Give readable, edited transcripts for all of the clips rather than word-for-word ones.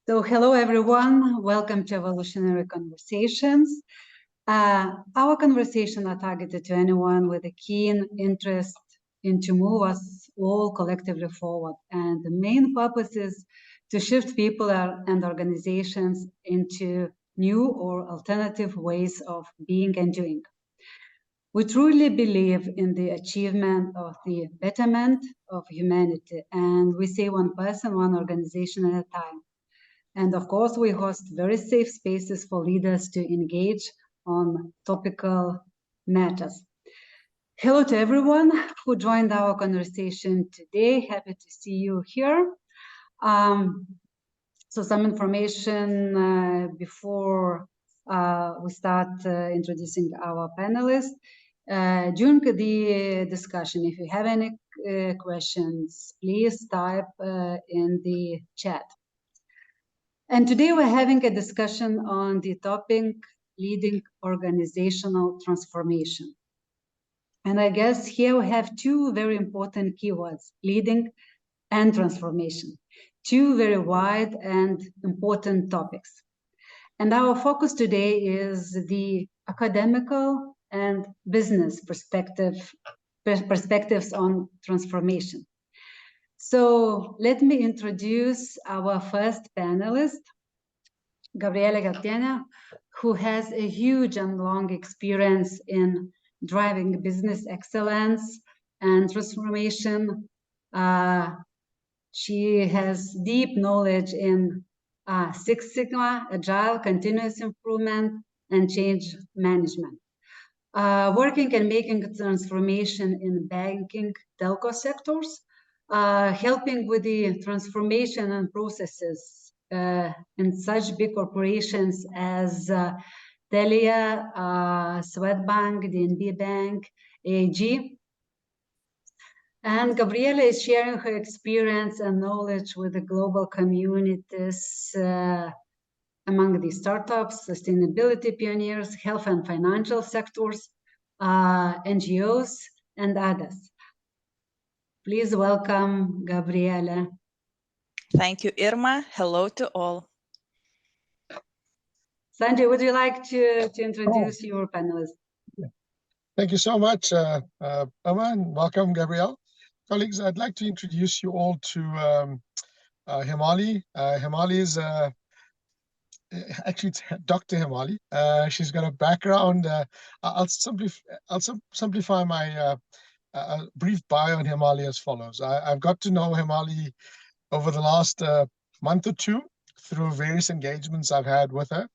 So hello, everyone. Welcome to Evolutionary Conversations. Our conversations are targeted to anyone with a keen interest in to move us all collectively forward. And the main purpose is to shift people and organizations into new or alternative ways of being and doing. We truly believe in the achievement of the betterment of humanity, and we say one person, one organization at a time. And of course, we host very safe spaces for leaders to engage on topical matters. Hello to everyone who joined our conversation today. Happy to see you here. So some information before we start introducing our panelists. During the discussion, if you have any questions, please type in the chat. And today we're having a discussion on the topic leading organizational transformation. And I guess here we have two very important keywords, leading and transformation, two very wide and important topics. And our focus today is the academical and business perspectives on transformation. So let me introduce our first panelist, Gabriele Gedutiene, who has a huge and long experience in driving business excellence and transformation. She has deep knowledge in Six Sigma, Agile, continuous improvement, and change management. Working and making transformation in banking, telco sectors, helping with the transformation and processes in such big corporations as Telia, Swedbank, DNB Bank, AG. And Gabriele is sharing her experience and knowledge with the global communities among the startups, sustainability pioneers, health and financial sectors, NGOs, and others. Please welcome Gabriele. Thank you, Irma. Hello to all. Sanjay, would you like to introduce your panelists? Thank you so much, Irma, and welcome, Gabriele. Colleagues, I'd like to introduce you all to Hemali. Hemali is actually it's Dr. Hemali. She's got a background. I'll simplify my brief bio on Hemali as follows. I've got to know Hemali over the last month or two through various engagements I've had with her.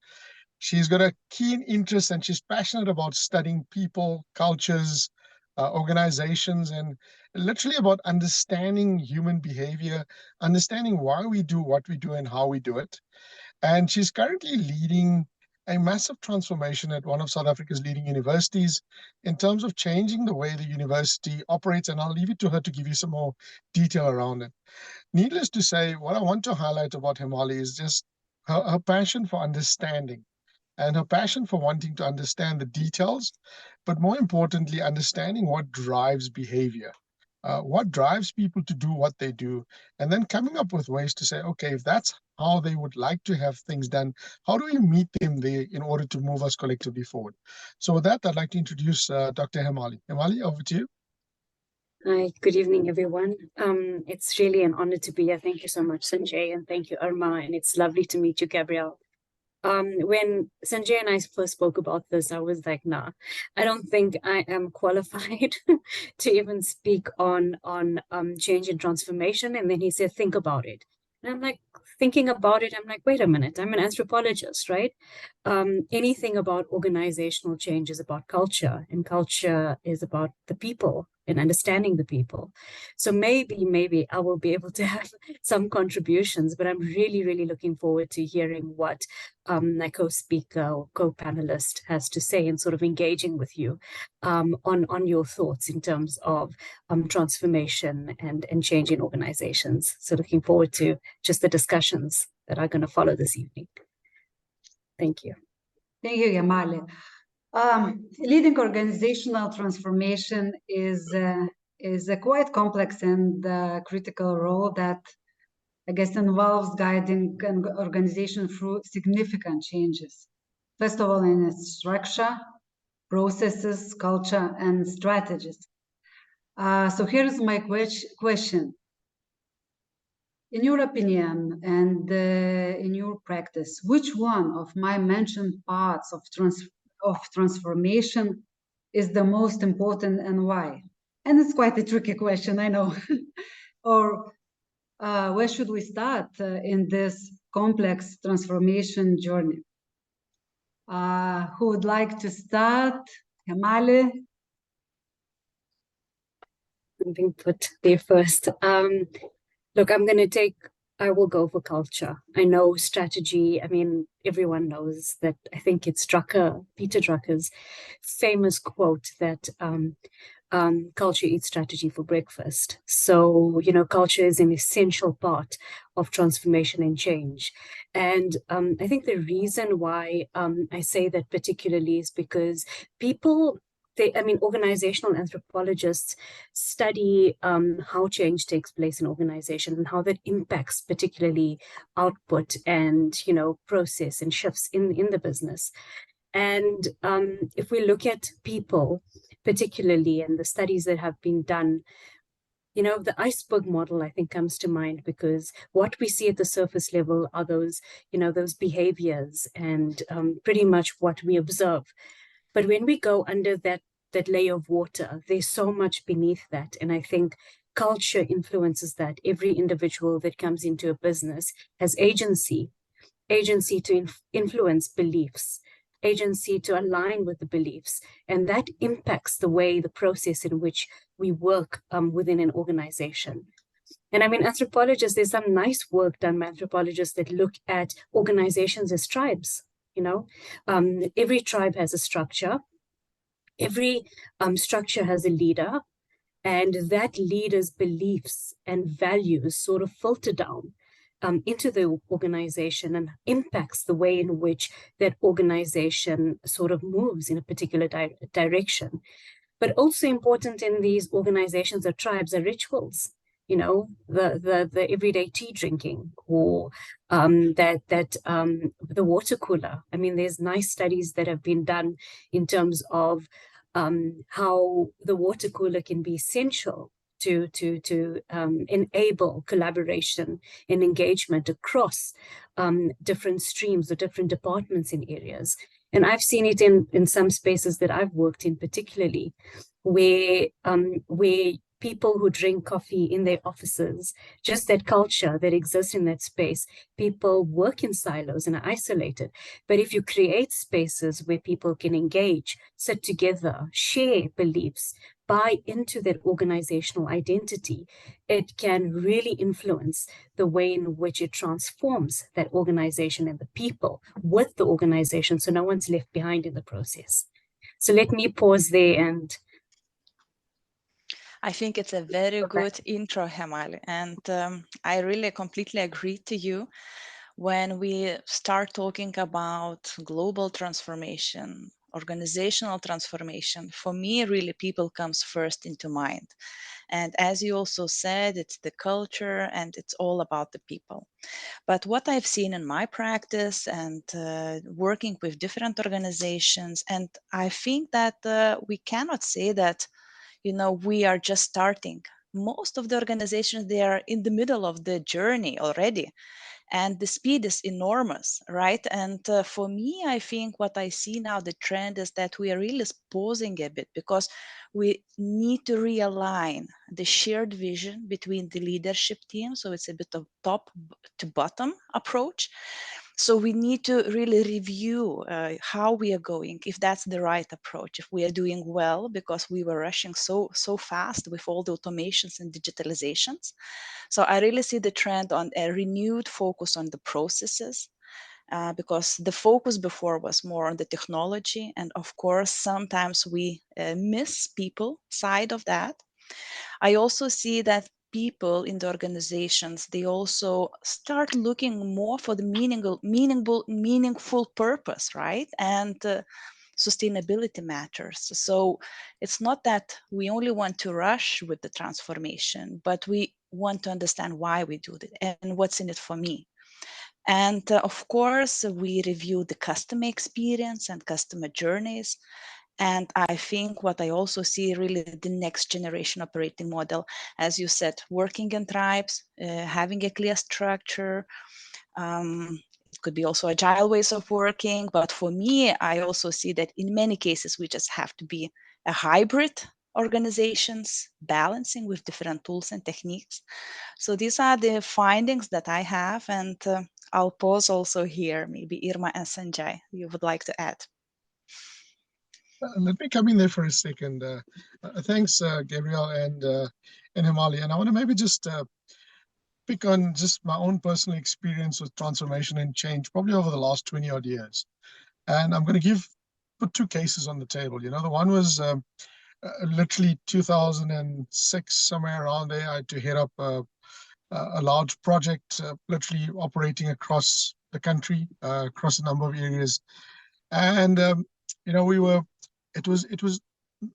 She's got a keen interest and she's passionate about studying people, cultures, organizations, and literally about understanding human behavior, understanding why we do what we do and how we do it. And she's currently leading a massive transformation at one of South Africa's leading universities in terms of changing the way the university operates. And I'll leave it to her to give you some more detail around it. Needless to say, what I want to highlight about Hemali is just her passion for understanding and her passion for wanting to understand the details, but more importantly, understanding what drives behavior, what drives people to do what they do, and then coming up with ways to say, okay, if that's how they would like to have things done, how do we meet them there in order to move us collectively forward? So with that, I'd like to introduce Dr. Hemali. Hemali, over to you. Hi, good evening, everyone. It's really an honor to be here. Thank you so much, Sanjay, and thank you, Irma, and it's lovely to meet you, Gabriele. When Sanjay and I first spoke about this, I was like, nah, I don't think I am qualified to even speak on change and transformation. And then he said, think about it. And I'm like, thinking about it, I'm like, wait a minute, I'm an anthropologist, right? Anything about organizational change is about culture, and culture is about the people and understanding the people. So maybe I will be able to have some contributions, but I'm really, really looking forward to hearing what my co-speaker or co-panelist has to say and sort of engaging with you on your thoughts in terms of transformation and change in organizations. So looking forward to just the discussions that are going to follow this evening. Thank you. Thank you, Hemali. Leading organizational transformation is is a quite complex and critical role that I guess involves guiding an organization through significant changes. First of all, in its structure, processes, culture, and strategies. So here's my question. In your opinion and in your practice, which one of my mentioned parts of transformation is the most important and why? And it's quite a tricky question, I know. Or where should we start in this complex transformation journey? Who would like to start? Hemali? I'm being put there first. Look, I will go for culture. I know strategy. I mean, everyone knows that. I think it's Peter Drucker's famous quote that culture eats strategy for breakfast. So, culture is an essential part of transformation and change. And I think the reason why I say that particularly is because organizational anthropologists study how change takes place in organization and how that impacts particularly output and, process and shifts in the business. And if we look at people, particularly, and the studies that have been done, the iceberg model, I think, comes to mind because what we see at the surface level are those behaviors and pretty much what we observe. But when we go under that layer of water, there's so much beneath that. And I think culture influences that. Every individual that comes into a business has agency to influence beliefs, agency to align with the beliefs. And that impacts the way, the process in which we work within an organization. And I mean, anthropologists, there's some nice work done by anthropologists that look at organizations as tribes. Every tribe has a structure. Every structure has a leader, and that leader's beliefs and values sort of filter down into the organization and impacts the way in which that organization sort of moves in a particular direction. But also important in these organizations or tribes are rituals. The everyday tea drinking, or the water cooler. I mean, there's nice studies that have been done in terms of how the water cooler can be essential to enable collaboration and engagement across different streams or different departments in areas. And I've seen it in some spaces that I've worked in, particularly where people who drink coffee in their offices, just that culture that exists in that space, people work in silos and are isolated. But if you create spaces where people can engage, sit together, share beliefs, buy into that organizational identity, it can really influence the way in which it transforms that organization and the people with the organization, so no one's left behind in the process. So let me pause there. And I think it's a very good intro, Hemali, and I really completely agree to you. When we start talking about global transformation, organizational transformation, for me, really people comes first into mind. And as you also said, it's the culture and it's all about the people. But what I've seen in my practice and working with different organizations, and I think that we cannot say that we are just starting. Most of the organizations, they are in the middle of the journey already, and the speed is enormous, right? And for me, I think what I see now, the trend is that we are really pausing a bit because we need to realign the shared vision between the leadership team. So it's a bit of top to bottom approach. So we need to really review how we are going, if that's the right approach, if we are doing well, because we were rushing so fast with all the automations and digitalizations. So I really see the trend on a renewed focus on the processes, because the focus before was more on the technology. And of course, sometimes we miss people side of that. I also see that people in the organizations, they also start looking more for the meaningful purpose, right? And sustainability matters. So it's not that we only want to rush with the transformation, but we want to understand why we do it and what's in it for me. And of course, we review the customer experience and customer journeys. And I think what I also see really the next generation operating model, as you said, working in tribes, having a clear structure. It could be also agile ways of working. But for me, I also see that in many cases, we just have to be a hybrid organizations, balancing with different tools and techniques. So these are the findings that I have. And I'll pause also here. Maybe Irma and Sanjay, you would like to add. Let me come in there for a second. Thanks, Gabriele and Hemali. And I want to maybe just pick on just my own personal experience with transformation and change, probably over the last 20 odd years. And I'm going to put two cases on the table. You know, the one was literally 2006, somewhere around there. I had to head up a large project, literally operating across the country, across a number of areas. And, you know, it was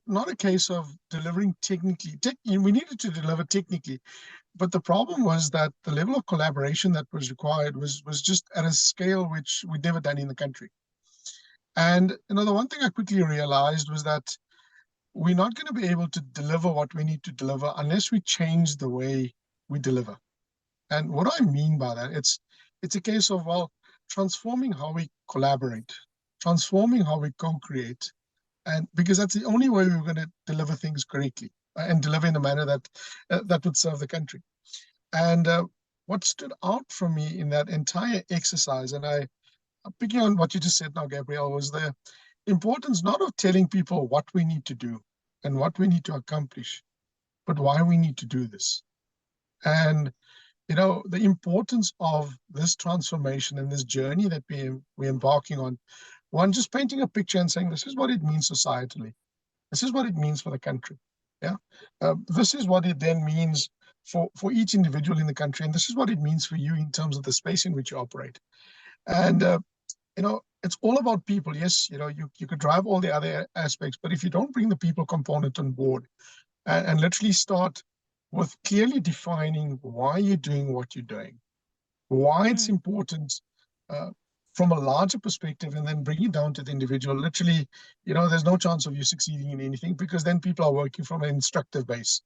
not a case of delivering technically. We needed to deliver technically, but the problem was that the level of collaboration that was required was just at a scale which we'd never done in the country. And, you know, the one thing I quickly realized was that we're not going to be able to deliver what we need to deliver unless we change the way we deliver. And what do I mean by that? It's a case of, well, transforming how we collaborate, transforming how we co-create, and because that's the only way we're going to deliver things correctly and deliver in a manner that that would serve the country. And what stood out for me in that entire exercise, and I'm picking on what you just said now, Gabriele, was the importance not of telling people what we need to do and what we need to accomplish, but why we need to do this. And you know, the importance of this transformation and this journey that we're embarking on, one, just painting a picture and saying, this is what it means societally. This is what it means for the country. Yeah. This is what it then means for each individual in the country. And this is what it means for you in terms of the space in which you operate. And, you know, it's all about people. Yes, you know, you could drive all the other aspects, but if you don't bring the people component on board and literally start with clearly defining why you're doing what you're doing, why it's important from a larger perspective, and then bring it down to the individual. Literally, you know, there's no chance of you succeeding in anything, because then people are working from an instructive base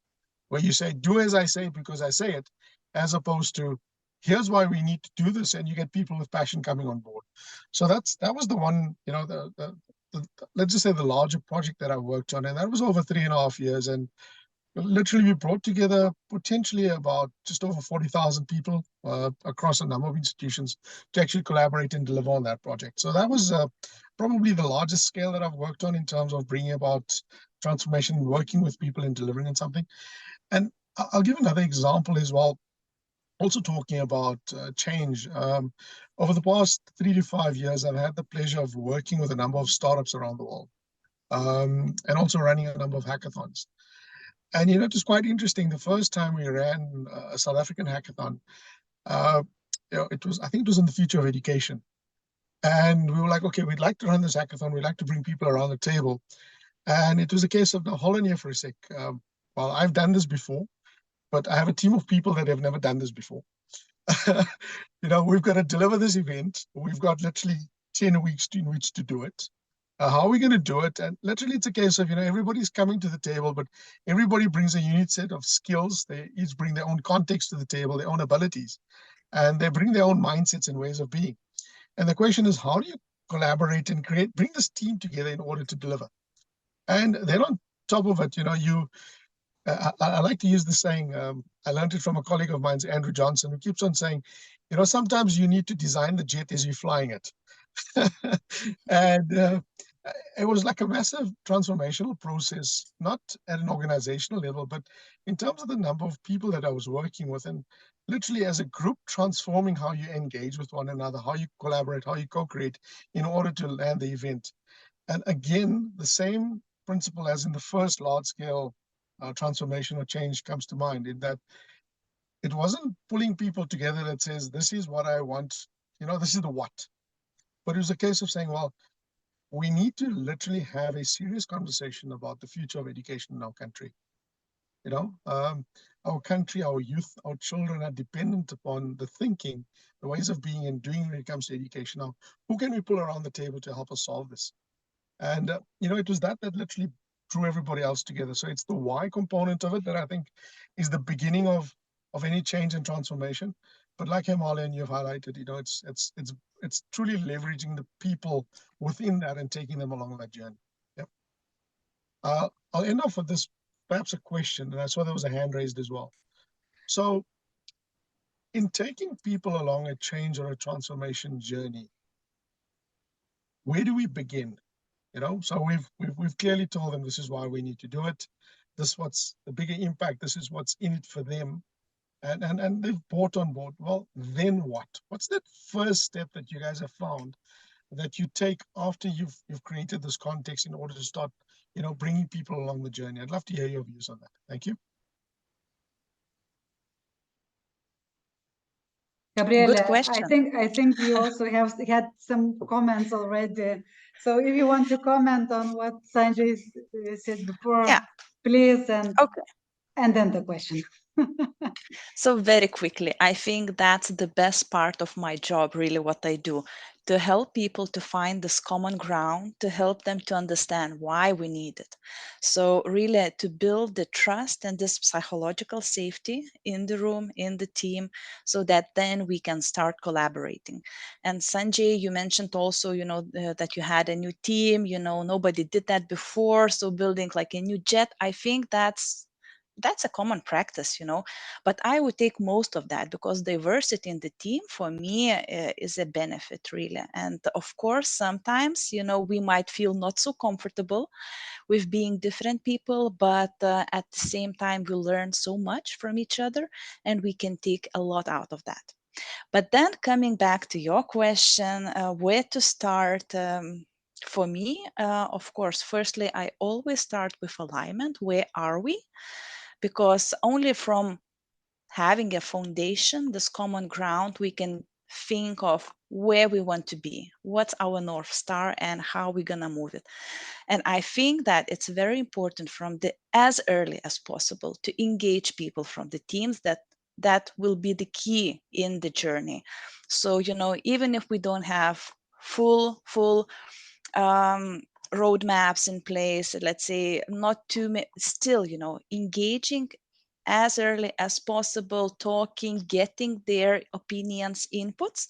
where you say, do as I say because I say it, as opposed to, here's why we need to do this, and you get people with passion coming on board. So that was the one, you know, the let's just say the larger project that I worked on, and that was over 3.5 years. And literally, we brought together potentially about just over 40,000 people across a number of institutions to actually collaborate and deliver on that project. So that was probably the largest scale that I've worked on in terms of bringing about transformation, working with people and delivering on something. And I'll give another example as well, also talking about change. Over the past 3 to 5 years, I've had the pleasure of working with a number of startups around the world, and also running a number of hackathons. And, you know, it was quite interesting. The first time we ran a South African hackathon, you know, I think it was in the future of education. And we were like, okay, we'd like to run this hackathon. We'd like to bring people around the table. And it was a case of, now, hold on here for a sec. Well, I've done this before, but I have a team of people that have never done this before. You know, we've got to deliver this event. We've got literally 10 weeks in which to do it. How are we going to do it? And literally, it's a case of, you know, everybody's coming to the table, but everybody brings a unique set of skills. They each bring their own context to the table, their own abilities, and they bring their own mindsets and ways of being. And the question is, how do you collaborate and bring this team together in order to deliver? And then on top of it, you know, I like to use the saying, I learned it from a colleague of mine, Andrew Johnson, who keeps on saying, you know, sometimes you need to design the jet as you're flying it. And it was like a massive transformational process, not at an organizational level, but in terms of the number of people that I was working with, and literally as a group, transforming how you engage with one another, how you collaborate, how you co-create in order to land the event. And again, the same principle as in the first large-scale transformation or change comes to mind, in that it wasn't pulling people together that says, this is what I want, you know, this is the what. But it was a case of saying, well, we need to literally have a serious conversation about the future of education in our country. You know, our country, our youth, our children are dependent upon the thinking, the ways of being and doing when it comes to education. Now, who can we pull around the table to help us solve this? And, you know, it was that literally drew everybody else together. So it's the why component of it that I think is the beginning of any change and transformation. But like Hemali and you've highlighted, you know, it's truly leveraging the people within that and taking them along that journey. Yep. I'll end off with this, perhaps a question, and I saw there was a hand raised as well. So in taking people along a change or a transformation journey, where do we begin? You know, so we've clearly told them this is why we need to do it. This is what's the bigger impact. This is what's in it for them. And they've bought on board. Well, then what? What's that first step that you guys have found that you take after you've created this context in order to start, you know, bringing people along the journey? I'd love to hear your views on that. Thank you. Gabriele, Good question. I think you also have had some comments already. So if you want to comment on what Sanjay said before, Yeah. please, and Okay. And then the question. So very quickly, I think that's the best part of my job, really what I do, to help people to find this common ground, to help them to understand why we need it. So really to build the trust and this psychological safety in the room, in the team, so that then we can start collaborating. And Sanjay, you mentioned also, you know, that you had a new team, you know, nobody did that before. So building like a new jet, I think that's a common practice, you know, but I would take most of that because diversity in the team for me is a benefit really. And of course, sometimes, you know, we might feel not so comfortable with being different people, but at the same time, we learn so much from each other and we can take a lot out of that. But then coming back to your question, where to start? For me, of course, firstly, I always start with alignment. Where are we? Because only from having a foundation, this common ground, we can think of where we want to be, what's our North Star, and how we're going to move it. And I think that it's very important from the as early as possible to engage people from the teams that will be the key in the journey. So, you know, even if we don't have full roadmaps in place, let's say not too still, you know, engaging as early as possible, talking, getting their opinions, inputs.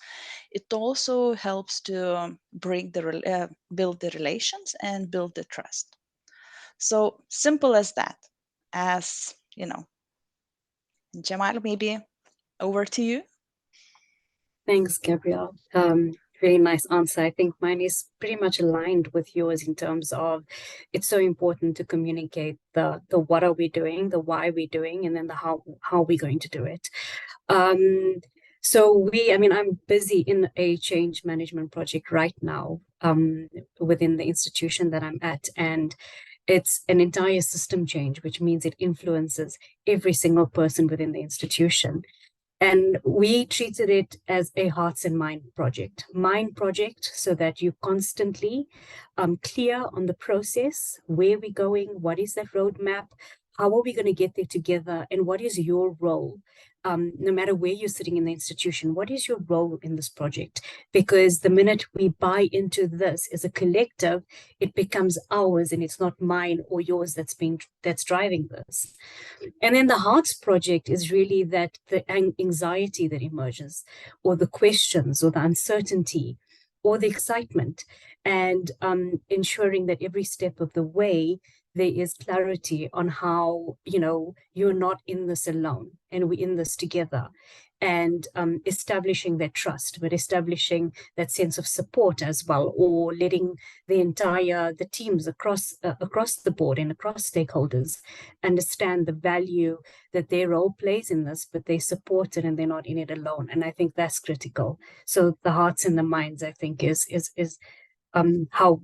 It also helps to bring build the relations and build the trust. So simple as that. As you know, Jamal, maybe over to you. Thanks, Gabriele. Really nice answer. I think mine is pretty much aligned with yours in terms of it's so important to communicate the what are we doing, the why we're doing, and then the how we're going to do it. So I'm busy in a change management project right now within the institution that I'm at, and it's an entire system change, which means it influences every single person within the institution. And we treated it as a hearts and mind project, so that you constantly clear on the process, where we're going, what is that roadmap, how are we going to get there together, and what is your role? No matter where you're sitting in the institution, what is your role in this project? Because the minute we buy into this as a collective, it becomes ours and it's not mine or yours that's driving this. And then the Hearts Project is really that the anxiety that emerges, or the questions, or the uncertainty, or the excitement, and ensuring that every step of the way there is clarity on how, you know, you're not in this alone and we're in this together, and establishing that trust, but establishing that sense of support as well, or letting the teams across the board and across stakeholders understand the value that their role plays in this, but they support it and they're not in it alone. And I think that's critical. So the hearts and the minds, I think, is how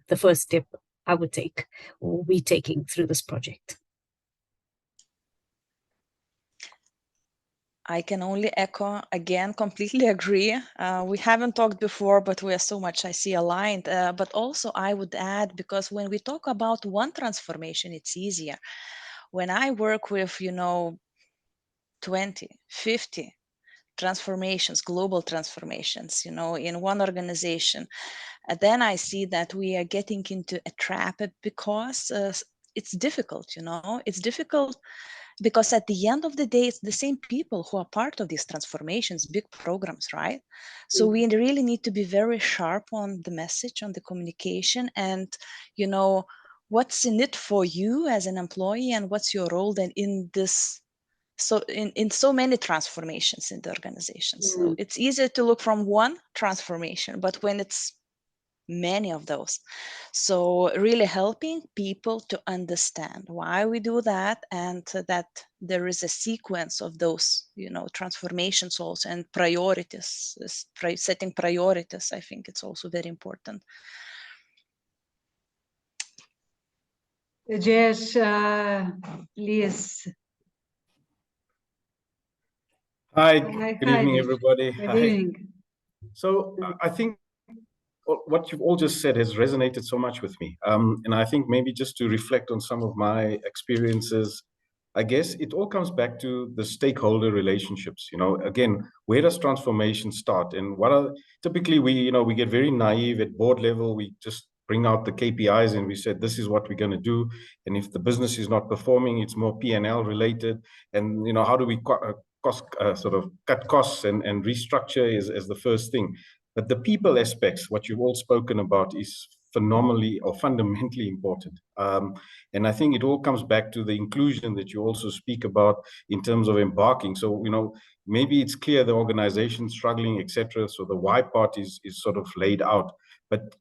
the first step I would take, or we taking through this project. I can only echo again, completely agree. We haven't talked before, but we are so much, I see, aligned. But also I would add, because when we talk about one transformation, it's easier. When I work with, 20, 50 transformations, global transformations, in one organization, then I see that we are getting into a trap because it's difficult, it's difficult because at the end of the day, it's the same people who are part of these transformations, big programs, right? So we really need to be very sharp on the message, on the communication, and, what's in it for you as an employee, and what's your role then in this, so in so many transformations in the organization. So it's easier to look from one transformation, but when it's many of those, so really helping people to understand why we do that, and that there is a sequence of those, transformations also, and priorities, setting priorities. I think it's also very important. Josh, please. Hi, good evening, everybody. Good evening. So I think what you've all just said has resonated so much with me. And I think maybe just to reflect on some of my experiences, I guess it all comes back to the stakeholder relationships. Again, where does transformation start? And what are typically we get very naive at board level. We just bring out the KPIs and we said, this is what we're going to do. And if the business is not performing, it's more P&L related. And, how do we sort of cut costs and restructure as the first thing. But the people aspects, what you've all spoken about, is phenomenally or fundamentally important. And I think it all comes back to the inclusion that you also speak about in terms of embarking. So, maybe it's clear the organization's struggling, etc. So the why part is sort of laid out. But,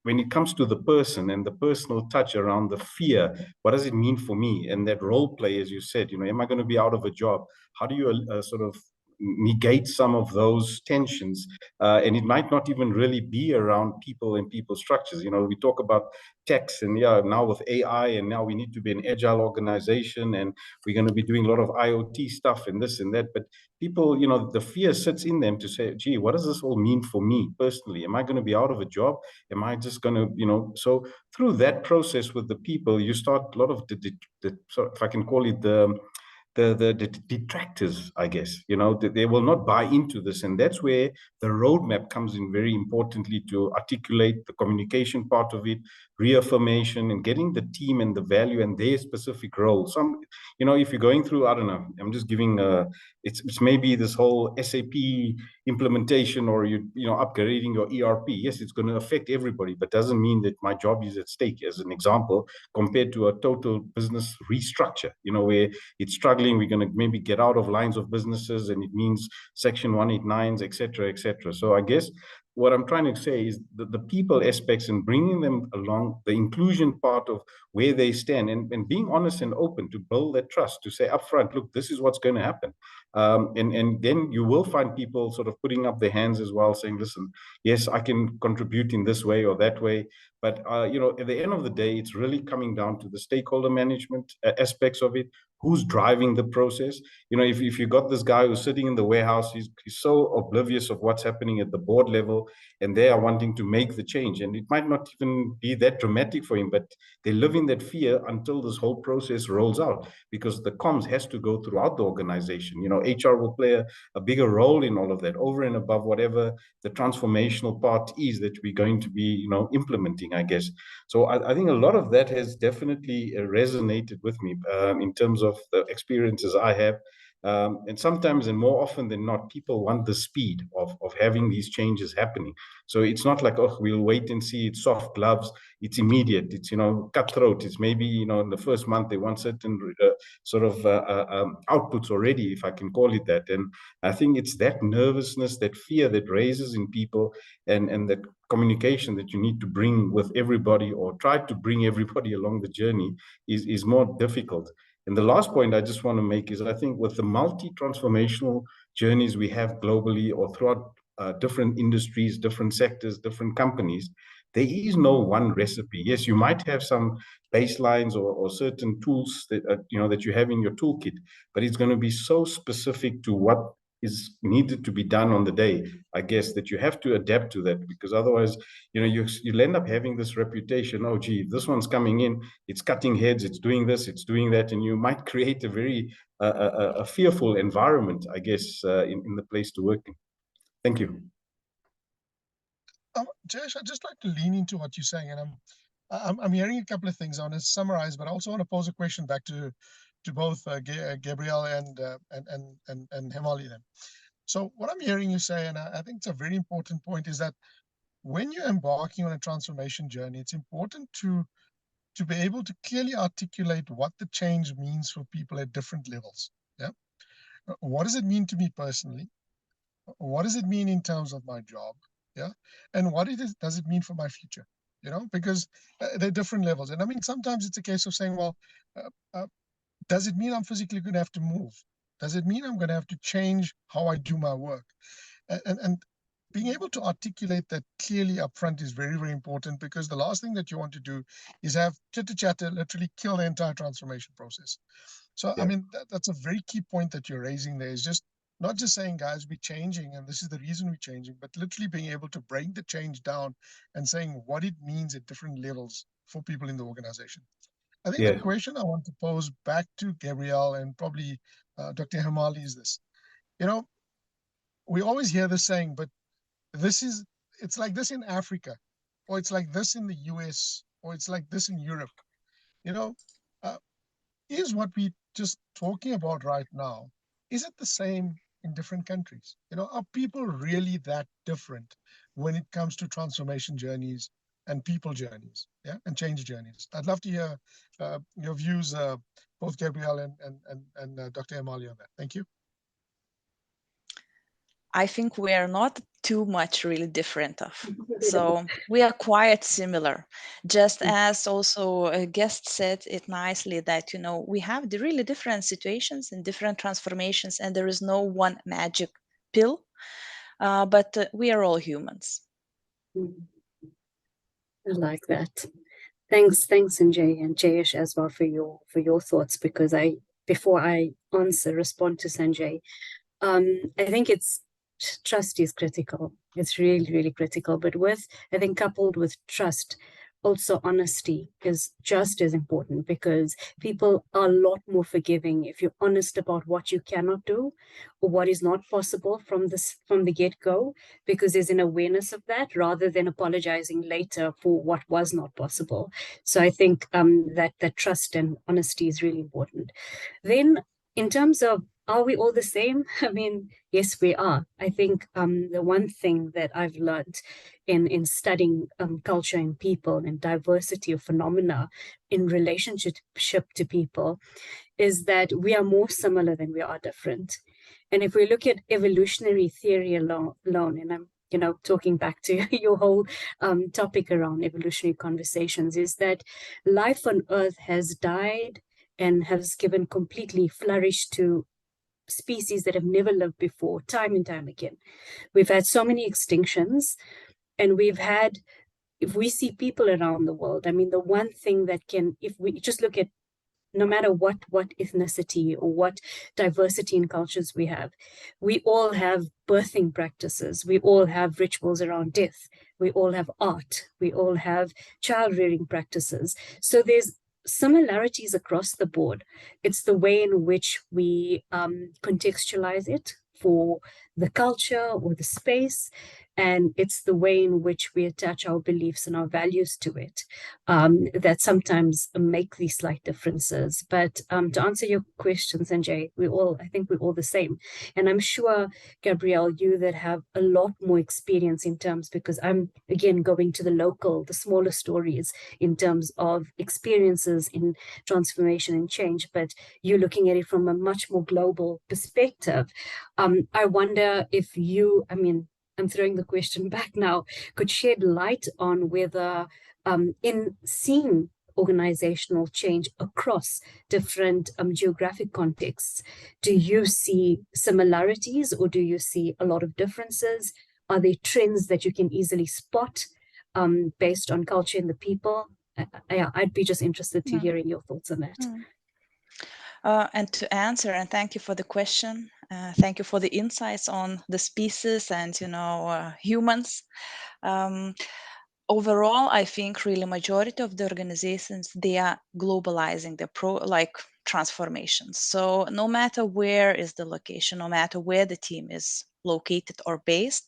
when it comes to the person and the personal touch around the fear, what does it mean for me? And that role play, as you said, am I going to be out of a job? How do you sort of negate some of those tensions? And it might not even really be around people and people structures. We talk about techs and now with AI, and now we need to be an agile organization, and we're going to be doing a lot of IoT stuff and this and that. But people, the fear sits in them to say, gee, what does this all mean for me personally? Am I going to be out of a job? Am I just going to, so through that process with the people, you start a lot of so if I can call it the detractors, I guess, they will not buy into this. And that's where the roadmap comes in very importantly, to articulate the communication part of it, reaffirmation, and getting the team and the value and their specific role. Some, if you're going through, I don't know, I'm just giving, it's maybe this whole SAP implementation, or upgrading your ERP. Yes, it's going to affect everybody, but doesn't mean that my job is at stake, as an example, compared to a total business restructure, where it's struggling. We're going to maybe get out of lines of businesses, and it means Section 189s, etc., etc. So I guess what I'm trying to say is the people aspects and bringing them along, the inclusion part of where they stand, and being honest and open to build that trust, to say upfront, look, this is what's going to happen. And then you will find people sort of putting up their hands as well, saying, listen, yes, I can contribute in this way or that way. But, at the end of the day, it's really coming down to the stakeholder management aspects of it. Who's driving the process? If you got this guy who's sitting in the warehouse, he's so oblivious of what's happening at the board level, and they are wanting to make the change. And it might not even be that dramatic for him, but they live in that fear until this whole process rolls out, because the comms has to go throughout the organization. HR will play a bigger role in all of that, over and above whatever the transformational part is that we're going to be, implementing, I guess. So I think a lot of that has definitely resonated with me in terms of the experiences I have. And sometimes, and more often than not, people want the speed of having these changes happening. So it's not like, oh, we'll wait and see, it's soft gloves, it's immediate, it's, cutthroat. It's maybe, in the first month, they want certain sort of outputs already, if I can call it that. And I think it's that nervousness, that fear that raises in people, and that communication that you need to bring with everybody, or try to bring everybody along the journey, is more difficult. And the last point I just want to make is, I think with the multi-transformational journeys we have globally or throughout different industries, different sectors, different companies, there is no one recipe. Yes, you might have some baselines or certain tools that that you have in your toolkit, but it's going to be so specific to what is needed to be done on the day, I guess, that you have to adapt to that, because otherwise, you'll end up having this reputation. Oh, gee, this one's coming in, it's cutting heads, it's doing this, it's doing that, and you might create a very a fearful environment, I guess, in the place to work in. Thank you. Josh, I'd just like to lean into what you're saying, and I'm hearing a couple of things. I want to summarize, but I also want to pose a question back to both Gabriele and Hemali. Then, so what I'm hearing you say, and I think it's a very important point, is that when you're embarking on a transformation journey, it's important to be able to clearly articulate what the change means for people at different levels. Yeah, what does it mean to me personally? What does it mean in terms of my job? Yeah, and what does it mean for my future? Because they're different levels. And I mean, sometimes it's a case of saying, well, does it mean I'm physically going to have to move? Does it mean I'm going to have to change how I do my work? And being able to articulate that clearly up front is very, very important, because the last thing that you want to do is have chitter-chatter literally kill the entire transformation process. So, yeah. I mean, that's a very key point that you're raising there, is just not just saying, guys, we're changing, and this is the reason we're changing, but literally being able to break the change down and saying what it means at different levels for people in the organization. I think the question I want to pose back to Gabriele and probably Dr. Hemali is this. We always hear this saying, but it's like this in Africa, or it's like this in the US, or it's like this in Europe. Is what we're just talking about right now, is it the same in different countries? Are people really that different when it comes to transformation journeys and people journeys, and change journeys? I'd love to hear your views, both Gabriele and Dr. Hemali, on that. Thank you. I think we are not too much really different of. So we are quite similar, just as also a guest said it nicely that, we have the really different situations and different transformations, and there is no one magic pill, but we are all humans. I like that. Thanks, Sanjay and Jayesh as well for your thoughts, because before I respond to Sanjay, I think trust is critical. It's really, really critical. But I think coupled with trust, also honesty is just as important, because people are a lot more forgiving if you're honest about what you cannot do or what is not possible from the get-go, because there's an awareness of that rather than apologizing later for what was not possible. So I think that trust and honesty is really important. Then in terms of, are we all the same? I mean, yes, we are. I think the one thing that I've learned in studying culture and people and diversity of phenomena in relationship to people is that we are more similar than we are different. And if we look at evolutionary theory alone, and I'm talking back to your whole topic around evolutionary conversations, is that life on Earth has died and has given completely flourish to species that have never lived before, time and time again. We've had so many extinctions, and if we see people around the world, I mean, the one thing that if we just look at, no matter what ethnicity or what diversity in cultures we all have birthing practices, we all have rituals around death, we all have art, we all have child rearing practices. So there's similarities across the board. It's the way in which we contextualize it for the culture or the space, and it's the way in which we attach our beliefs and our values to it that sometimes make these slight differences. But to answer your question, Sanjay, I think we're all the same. And I'm sure, Gabriele, you that have a lot more experience in terms, because I'm, again, going to the smaller stories in terms of experiences in transformation and change, but you're looking at it from a much more global perspective. I wonder if I'm throwing the question back now, could shed light on whether in seeing organizational change across different geographic contexts, do you see similarities or do you see a lot of differences? Are there trends that you can easily spot? based on culture and the people? I'd be just interested to hearing your thoughts on that. And to answer, and thank you for the question. Thank you for the insights on the species and, humans. Overall, I think really majority of the organizations, they are globalizing the transformations. So no matter where is the location, no matter where the team is located or based,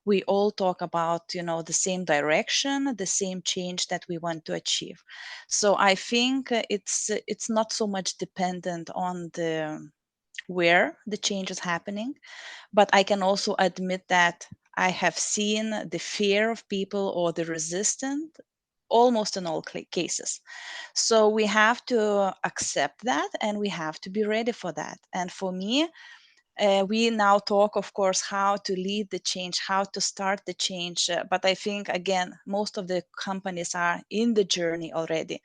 we all talk about, the same direction, the same change that we want to achieve. So I think it's not so much dependent on where the change is happening, but I can also admit that I have seen the fear of people or the resistance almost in all cases. So we have to accept that and we have to be ready for that. And for me, we now talk, of course, how to lead the change, how to start the change. But I think, again, most of the companies are in the journey already.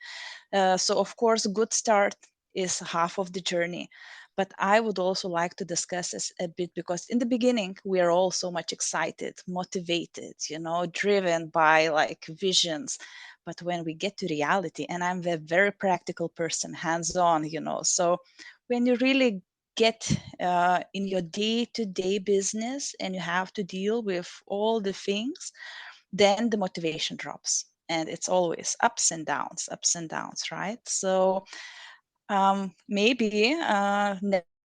So, of course, good start is half of the journey. But I would also like to discuss this a bit because in the beginning, we are all so much excited, motivated, driven by visions. But when we get to reality, and I'm a very practical person, hands-on, so when you really get in your day-to-day business and you have to deal with all the things, then the motivation drops. And it's always ups and downs, right? So maybe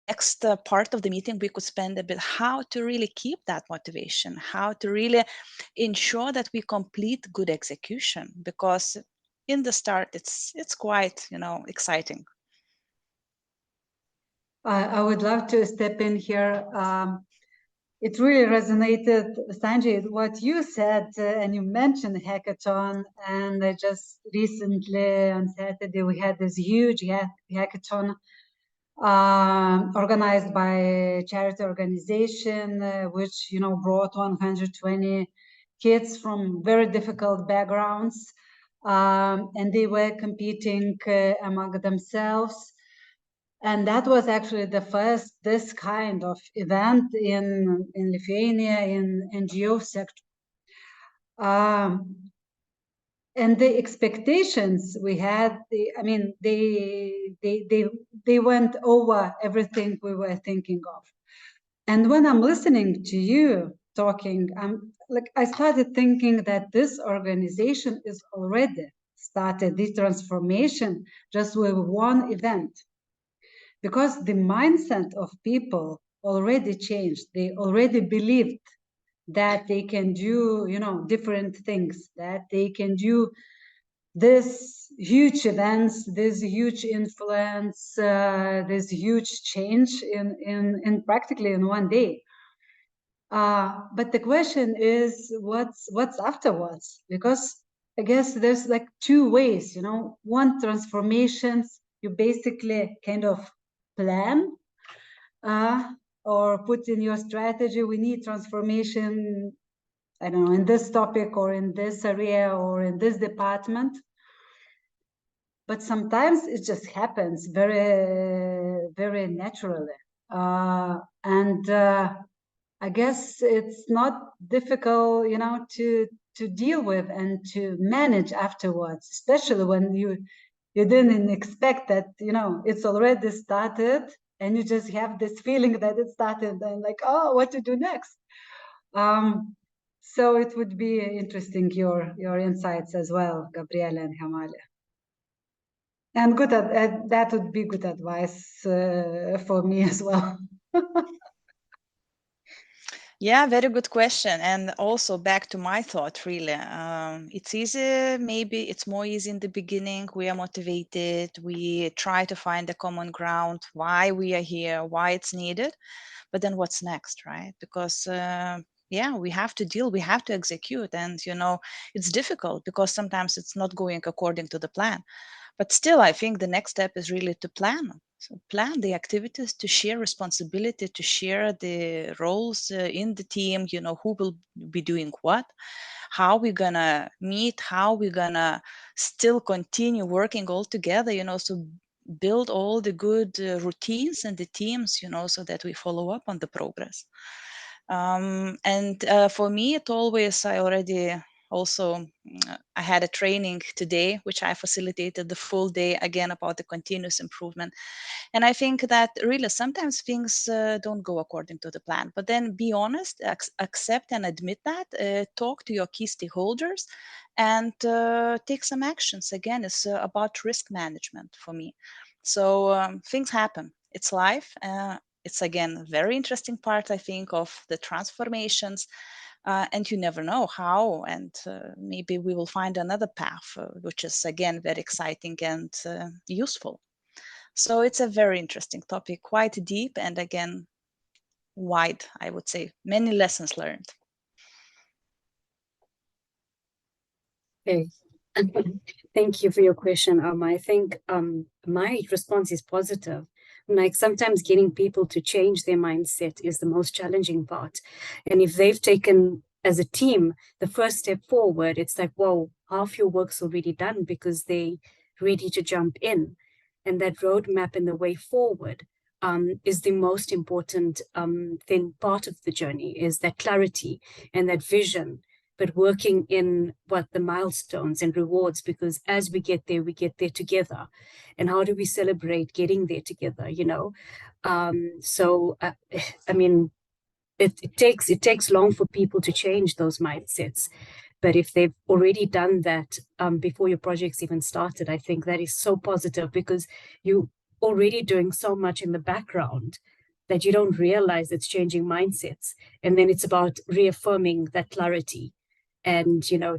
next part of the meeting, we could spend a bit how to really keep that motivation, how to really ensure that we complete good execution, because in the start, it's quite, exciting. I would love to step in here. It really resonated, Sanjay, what you said, and you mentioned hackathon. And I just recently on Saturday, we had this huge hackathon organized by a charity organization, which, brought 120 kids from very difficult backgrounds. And they were competing among themselves. And that was actually the first this kind of event in Lithuania in NGO sector. And the expectations we had, they went over everything we were thinking of. And when I'm listening to you talking, I started thinking that this organization is already started the transformation just with one event. Because the mindset of people already changed. They already believed that they can do, different things, that they can do this huge events, this huge influence, this huge change in practically in one day. But the question is, what's afterwards? Because I guess there's like two ways, one, transformations, you basically kind of plan or put in your strategy, we need transformation, I don't know, in this topic or in this area or in this department. But sometimes it just happens very, very naturally. And I guess it's not difficult, to deal with and to manage afterwards, especially when you didn't expect that, it's already started and you just have this feeling that it started and like, oh, what to do next? So it would be interesting, your insights as well, Gabriele and Hemali. And that would be good advice for me as well. Yeah, very good question. And also back to my thought, really. It's easy, maybe it's more easy in the beginning. We are motivated. We try to find the common ground, why we are here, why it's needed. But then what's next, right? Because we have to deal, we have to execute. And, it's difficult because sometimes it's not going according to the plan. But still, I think the next step is really to plan. So plan the activities, to share responsibility, to share the roles in the team, who will be doing what, how we're gonna meet, how we're gonna still continue working all together, so build all the good routines and the teams, so that we follow up on the progress. And for me, I already also, I had a training today, which I facilitated the full day, again, about the continuous improvement. And I think that really sometimes things don't go according to the plan, but then be honest, accept and admit that, talk to your key stakeholders and take some actions. Again, it's about risk management for me. So things happen. It's life. It's again a very interesting part, I think, of the transformations. And you never know how, and maybe we will find another path, which is again very exciting and useful. So it's a very interesting topic, quite deep, and again, wide, I would say. Many lessons learned. Okay. Thank you for your question, I think my response is positive. Like sometimes getting people to change their mindset is the most challenging part. And if they've taken as a team the first step forward, it's like, whoa, half your work's already done because they ready to jump in. And that roadmap and the way forward is the most important thing, part of the journey, is that clarity and that vision, but working in what the milestones and rewards, because as we get there together. And how do we celebrate getting there together, you know? I mean, it takes long for people to change those mindsets. But if they've already done that before your project's even started, I think that is so positive, because you already doing so much in the background that you don't realize it's changing mindsets. And then it's about reaffirming that clarity and, you know,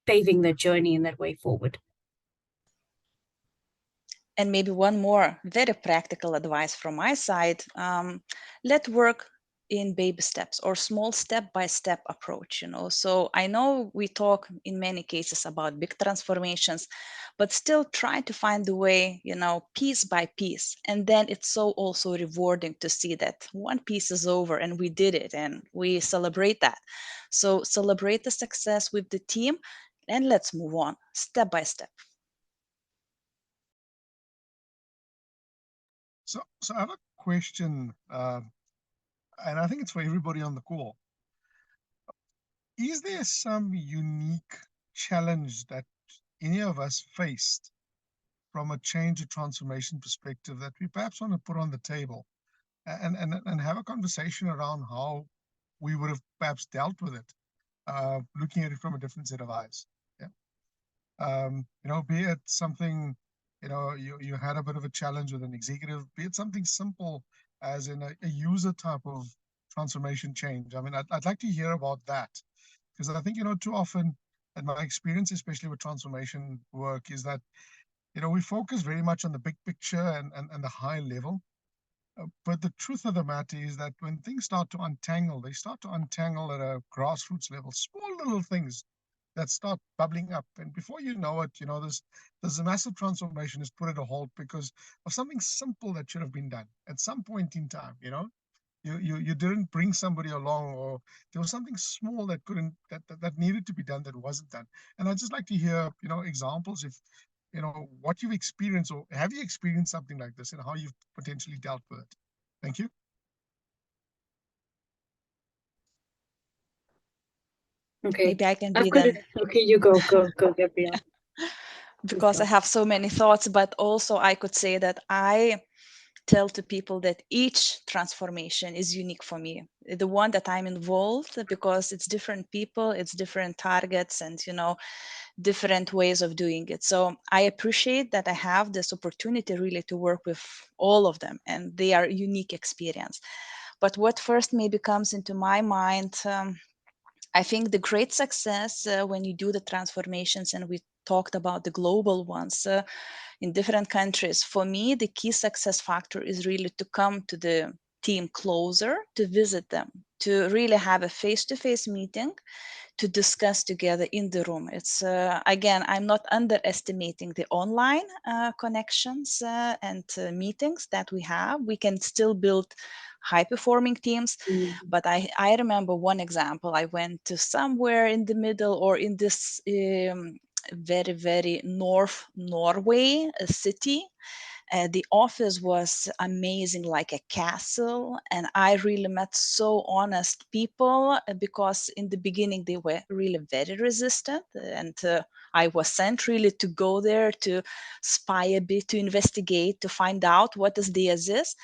paving the journey in that way forward. And maybe one more very practical advice from my side. Let work in baby steps or small step-by-step approach, you know. So I know we talk in many cases about big transformations, but still try to find the way, you know, piece by piece. And then it's so also rewarding to see that one piece is over and we did it and we celebrate that. So celebrate the success with the team and let's move on step by step. So I have a question, and I think it's for everybody on the call. Is there some unique challenge that any of us faced from a change or transformation perspective that we perhaps want to put on the table and have a conversation around how we would have perhaps dealt with it, looking at it from a different set of eyes? Yeah. You know, be it something, you know, you had a bit of a challenge with an executive, be it something simple as in a user type of transformation change. I mean, I'd like to hear about that, because I think, you know, too often, in my experience, especially with transformation work, is that, you know, we focus very much on the big picture and the high level. But the truth of the matter is that when things start to untangle, they start to untangle at a grassroots level, small little things that start bubbling up. And before you know it, you know, there's a massive transformation is put at a halt because of something simple that should have been done at some point in time, you know. You didn't bring somebody along, or there was something small that that needed to be done that wasn't done. And I'd just like to hear, you know, examples, if, you know, what you've experienced, or have you experienced something like this and how you've potentially dealt with it. Thank you. Okay. Maybe I can be then. Okay, you go, Gabriele. Because I have so many thoughts, but also I could say that I tell to people that each transformation is unique for me. The one that I'm involved, because it's different people, it's different targets, and, you know, different ways of doing it. So I appreciate that I have this opportunity really to work with all of them, and they are unique experience. But what first maybe comes into my mind, I think the great success when you do the transformations, and we talked about the global ones in different countries, for me, the key success factor is really to come to the team closer, to visit them, to really have a face-to-face meeting, to discuss together in the room. It's again, I'm not underestimating the online connections and meetings that we have. We can still build high-performing teams. But I remember one example. I went to somewhere in the middle, or in this very, very north Norway city. The office was amazing, like a castle, and I really met so honest people, because in the beginning they were really very resistant, and I was sent really to go there to spy a bit, to investigate, to find out what is the Aziz.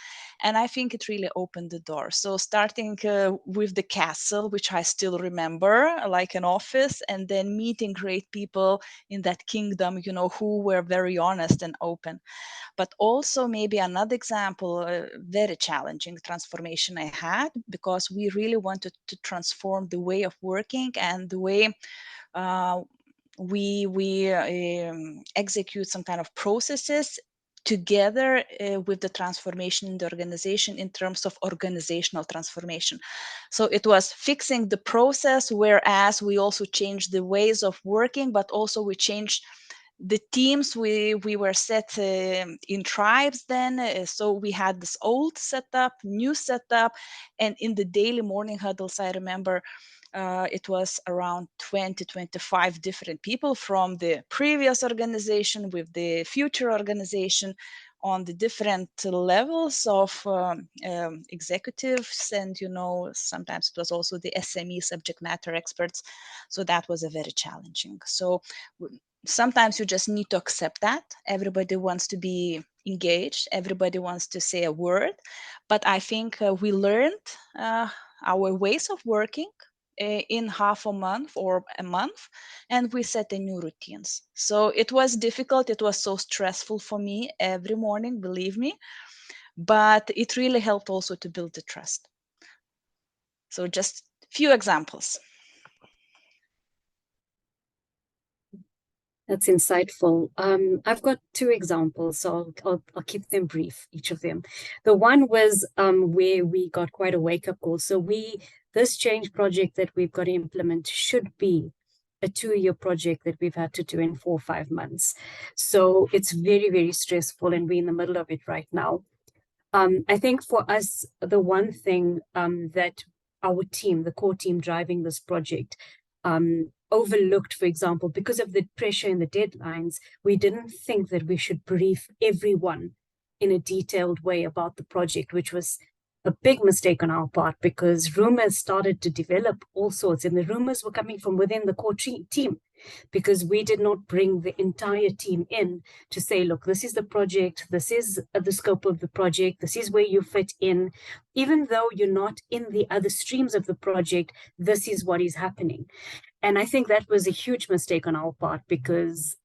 And I think it really opened the door. So starting with the castle, which I still remember, like an office, and then meeting great people in that kingdom, you know, who were very honest and open. But also maybe another example, very challenging transformation I had, because we really wanted to transform the way of working and the way we execute some kind of processes together with the transformation in the organization in terms of organizational transformation. So it was fixing the process, whereas we also changed the ways of working, but also we changed the teams. We were set in tribes then, so we had this old setup, new setup, and in the daily morning huddles, I remember it was around 20-25 different people from the previous organization with the future organization on the different levels of executives, and you know, sometimes it was also the SME subject matter experts. So that was a very challenging. So sometimes you just need to accept that everybody wants to be engaged, everybody wants to say a word, but I think we learned our ways of working in half a month or a month, and we set a new routines. So it was difficult, it was so stressful for me every morning, believe me, but it really helped also to build the trust. So just few examples. That's insightful. I've got two examples, so I'll keep them brief, each of them. The one was where we got quite a wake-up call. So this change project that we've got to implement should be a 2-year project that we've had to do in 4 or 5 months. So it's very, very stressful, and we're in the middle of it right now. I think for us, the one thing that our team, the core team driving this project, overlooked, for example, because of the pressure and the deadlines, we didn't think that we should brief everyone in a detailed way about the project, which was a big mistake on our part, because rumors started to develop all sorts, and the rumors were coming from within the core team, because we did not bring the entire team in to say, look, this is the project, this is the scope of the project, this is where you fit in. Even though you're not in the other streams of the project, this is what is happening. And I think that was a huge mistake on our part, because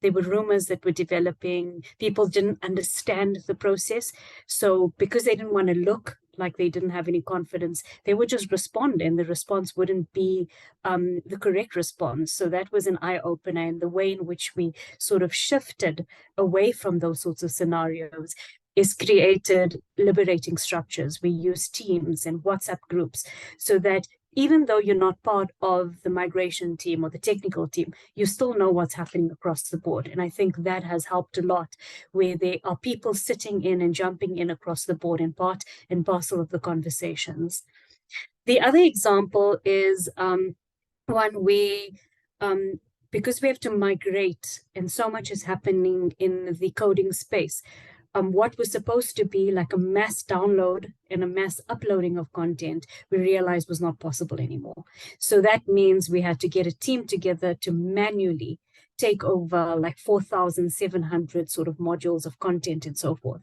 there were rumors that were developing. People didn't understand the process. So because they didn't want to look like they didn't have any confidence, they would just respond, and the response wouldn't be the correct response. So that was an eye-opener, and the way in which we sort of shifted away from those sorts of scenarios is created liberating structures. We use teams and WhatsApp groups so that even though you're not part of the migration team or the technical team, you still know what's happening across the board. And I think that has helped a lot, where there are people sitting in and jumping in across the board and part and parcel of the conversations. The other example is one where, because we have to migrate and so much is happening in the coding space, what was supposed to be like a mass download and a mass uploading of content, we realized was not possible anymore. So that means we had to get a team together to manually take over like 4,700 sort of modules of content and so forth.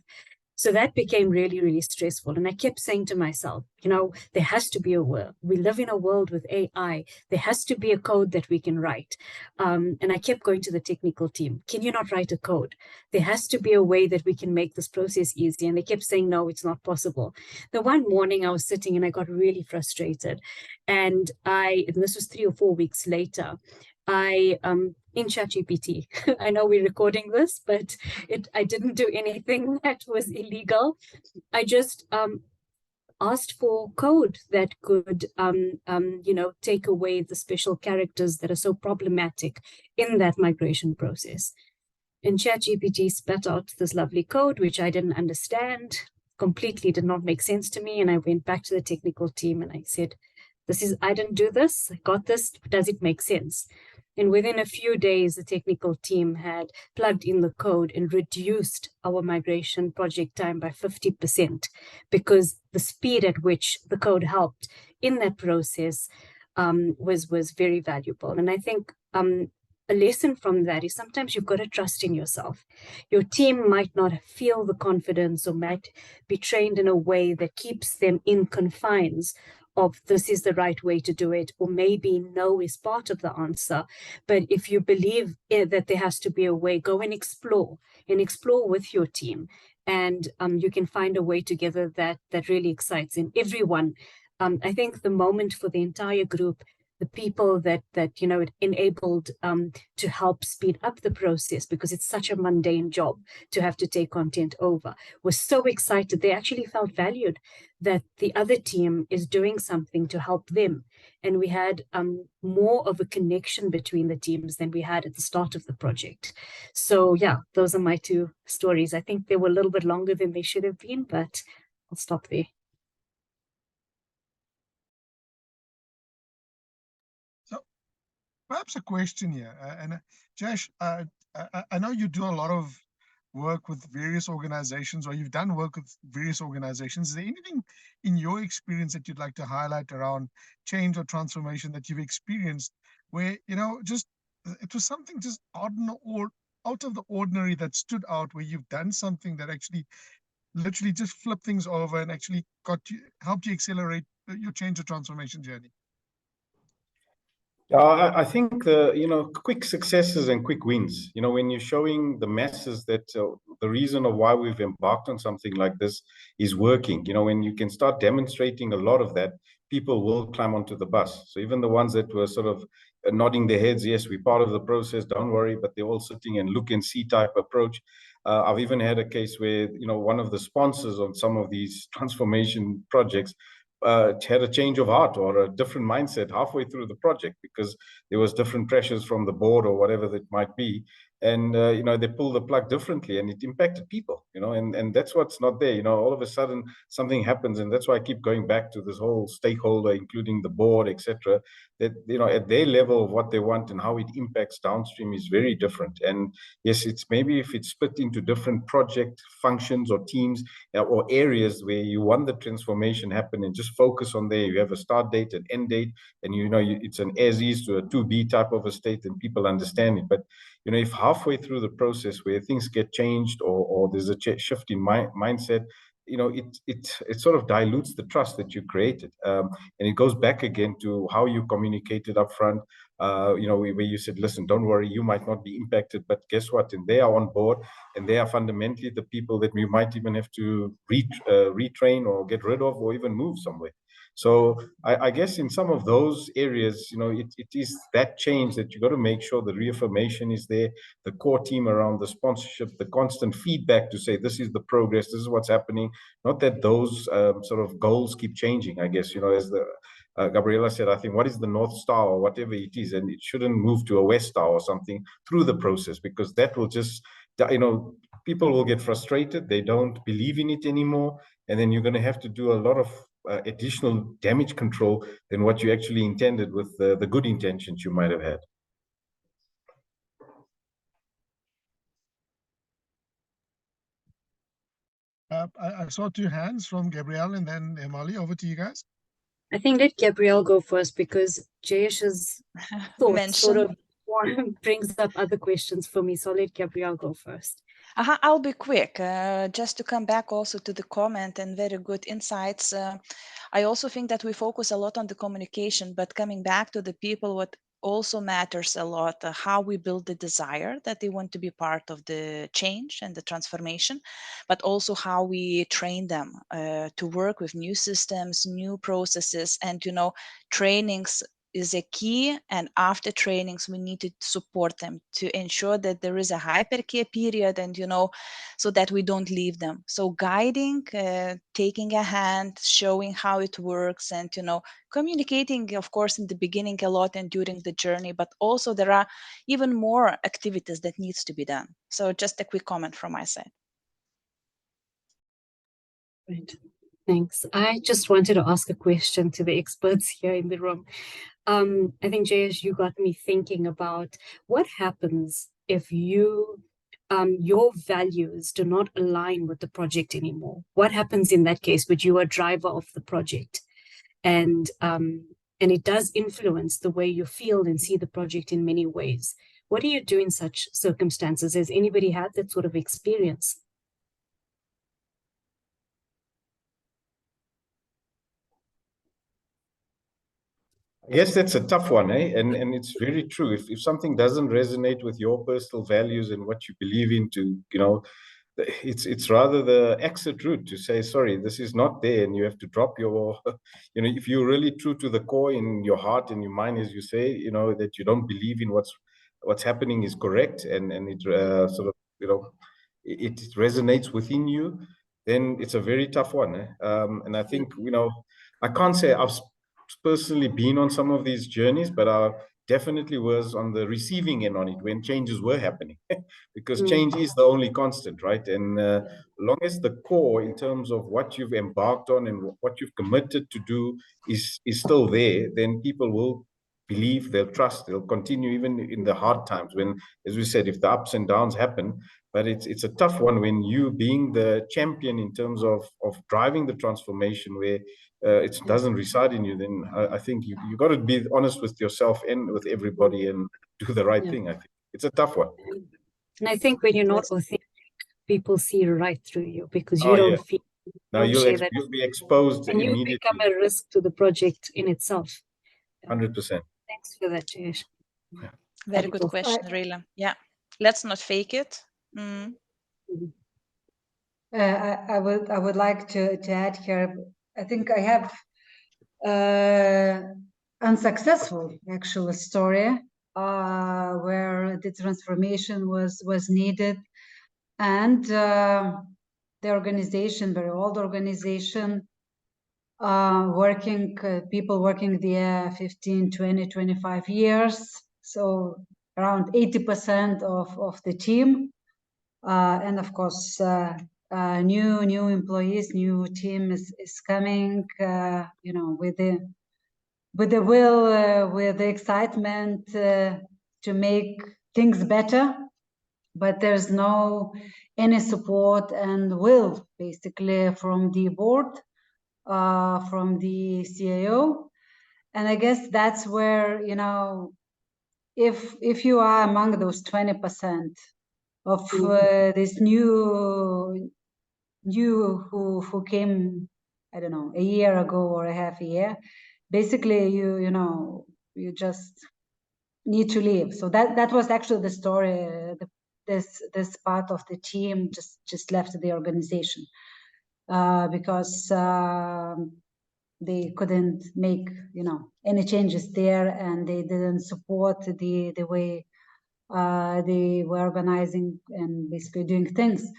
So that became really, really stressful. And I kept saying to myself, you know, there has to be a world. We live in a world with AI. There has to be a code that we can write. And I kept going to the technical team. Can you not write a code? There has to be a way that we can make this process easy. And they kept saying, no, it's not possible. The one morning I was sitting and I got really frustrated. And this was 3 or 4 weeks later, in ChatGPT. I know we're recording this, but I didn't do anything that was illegal. I just asked for code that could, take away the special characters that are so problematic in that migration process. And ChatGPT spat out this lovely code, which I didn't understand, completely did not make sense to me. And I went back to the technical team and I said, I didn't do this, I got this, does it make sense? And within a few days, the technical team had plugged in the code and reduced our migration project time by 50%, because the speed at which the code helped in that process was very valuable. And I think a lesson from that is sometimes you've got to trust in yourself. Your team might not feel the confidence or might be trained in a way that keeps them in confines of this is the right way to do it, or maybe no is part of the answer. But if you believe that there has to be a way, go and explore with your team. And you can find a way together that really excites in everyone. I think the moment for the entire group, the people that it enabled to help speed up the process, because it's such a mundane job to have to take content over, was so excited. They actually felt valued that the other team is doing something to help them. And we had more of a connection between the teams than we had at the start of the project. So yeah, those are my two stories. I think they were a little bit longer than they should have been, but I'll stop there. Perhaps a question here, and Josh, I know you do a lot of work with various organizations, or you've done work with various organizations. Is there anything in your experience that you'd like to highlight around change or transformation that you've experienced where, just it was something just odd or out of the ordinary that stood out, where you've done something that actually literally just flipped things over and actually helped you accelerate your change or transformation journey? I think quick successes and quick wins, when you're showing the masses that the reason of why we've embarked on something like this is working, when you can start demonstrating a lot of that, people will climb onto the bus. So even the ones that were sort of nodding their heads, yes, we're part of the process, don't worry, but they're all sitting and look and see type approach. I've even had a case where, one of the sponsors on some of these transformation projects had a change of heart or a different mindset halfway through the project, because there was different pressures from the board or whatever that might be, and they pull the plug differently, and it impacted people, and that's what's not there. All of a sudden something happens, and that's why I keep going back to this whole stakeholder, including the board, etc., that at their level of what they want and how it impacts downstream is very different. And yes, it's maybe if it's split into different project functions or teams or areas where you want the transformation happen and just focus on there, you have a start date and end date, and it's an as is to a to be type of a state, and people understand it. But if halfway through the process where things get changed or there's a shift in mindset, it sort of dilutes the trust that you created, and it goes back again to how you communicated up front, where you said, listen, don't worry, you might not be impacted, but guess what, and they are on board, and they are fundamentally the people that we might even have to retrain or get rid of or even move somewhere. So I guess in some of those areas, it is that change that you got to make sure the reaffirmation is there, the core team around the sponsorship, the constant feedback to say, this is the progress, this is what's happening. Not that those sort of goals keep changing, I guess, as the Gabriele said, I think, what is the North Star or whatever it is, and it shouldn't move to a West Star or something through the process, because that will just, people will get frustrated, they don't believe in it anymore, and then you're going to have to do a lot of additional damage control than what you actually intended with the good intentions you might have had. I saw two hands from Gabriele and then Hemali. Over to you guys. I think let Gabriele go first, because Jayesh's thoughts sort of brings up other questions for me. So let Gabriele go first. I'll be quick, just to come back also to the comment and very good insights. I also think that we focus a lot on the communication, but coming back to the people, what also matters a lot, how we build the desire that they want to be part of the change and the transformation, but also how we train them to work with new systems, new processes, and trainings is a key, and after trainings we need to support them to ensure that there is a hypercare period, and so that we don't leave them. So guiding, taking a hand, showing how it works, and communicating, of course, in the beginning a lot and during the journey, but also there are even more activities that needs to be done. So just a quick comment from my side. Right. Thanks. I just wanted to ask a question to the experts here in the room. I think, Jayesh, you got me thinking about what happens if your values do not align with the project anymore. What happens in that case? But you are a driver of the project, and it does influence the way you feel and see the project in many ways. What do you do in such circumstances? Has anybody had that sort of experience? I guess that's a tough one, eh? And it's very true. If something doesn't resonate with your personal values and what you believe into, it's rather the exit route to say, sorry, this is not there, and you have to drop your, if you're really true to the core in your heart and your mind, as you say, that you don't believe in what's happening is correct, and it sort of, it resonates within you, then it's a very tough one. Eh? And I think, I can't say I've personally been on some of these journeys, but I definitely was on the receiving end on it when changes were happening, because change is the only constant, right? And long as the core in terms of what you've embarked on and what you've committed to do is still there, then people will believe, they'll trust, they'll continue even in the hard times when, as we said, if the ups and downs happen. But it's a tough one when you being the champion in terms of driving the transformation where it doesn't reside in you, then I think you got to be honest with yourself and with everybody and do the right thing. I think it's a tough one. And I think when you're not authentic, people see right through you because you don't feel. No, you'll be exposed and immediately. You become a risk to the project in itself. 100%. Thanks for that, Josh. Yeah. Very good question, really. Yeah, let's not fake it. I would like to add here. I think I have unsuccessful actual story where the transformation was needed, and the organization, very old organization, people working there 15, 20, 25 years, so around 80% of the team, and of course new employees, new team is coming, with the will, with the excitement to make things better, but there's no any support and will basically from the board, from the CIO. And I guess that's where, if you are among those 20% of this new who came, I don't know, a year ago or a half a year, basically you just need to leave. So that was actually the story. This part of the team just left the organization because they couldn't make any changes there, and they didn't support the way they were organizing and basically doing things.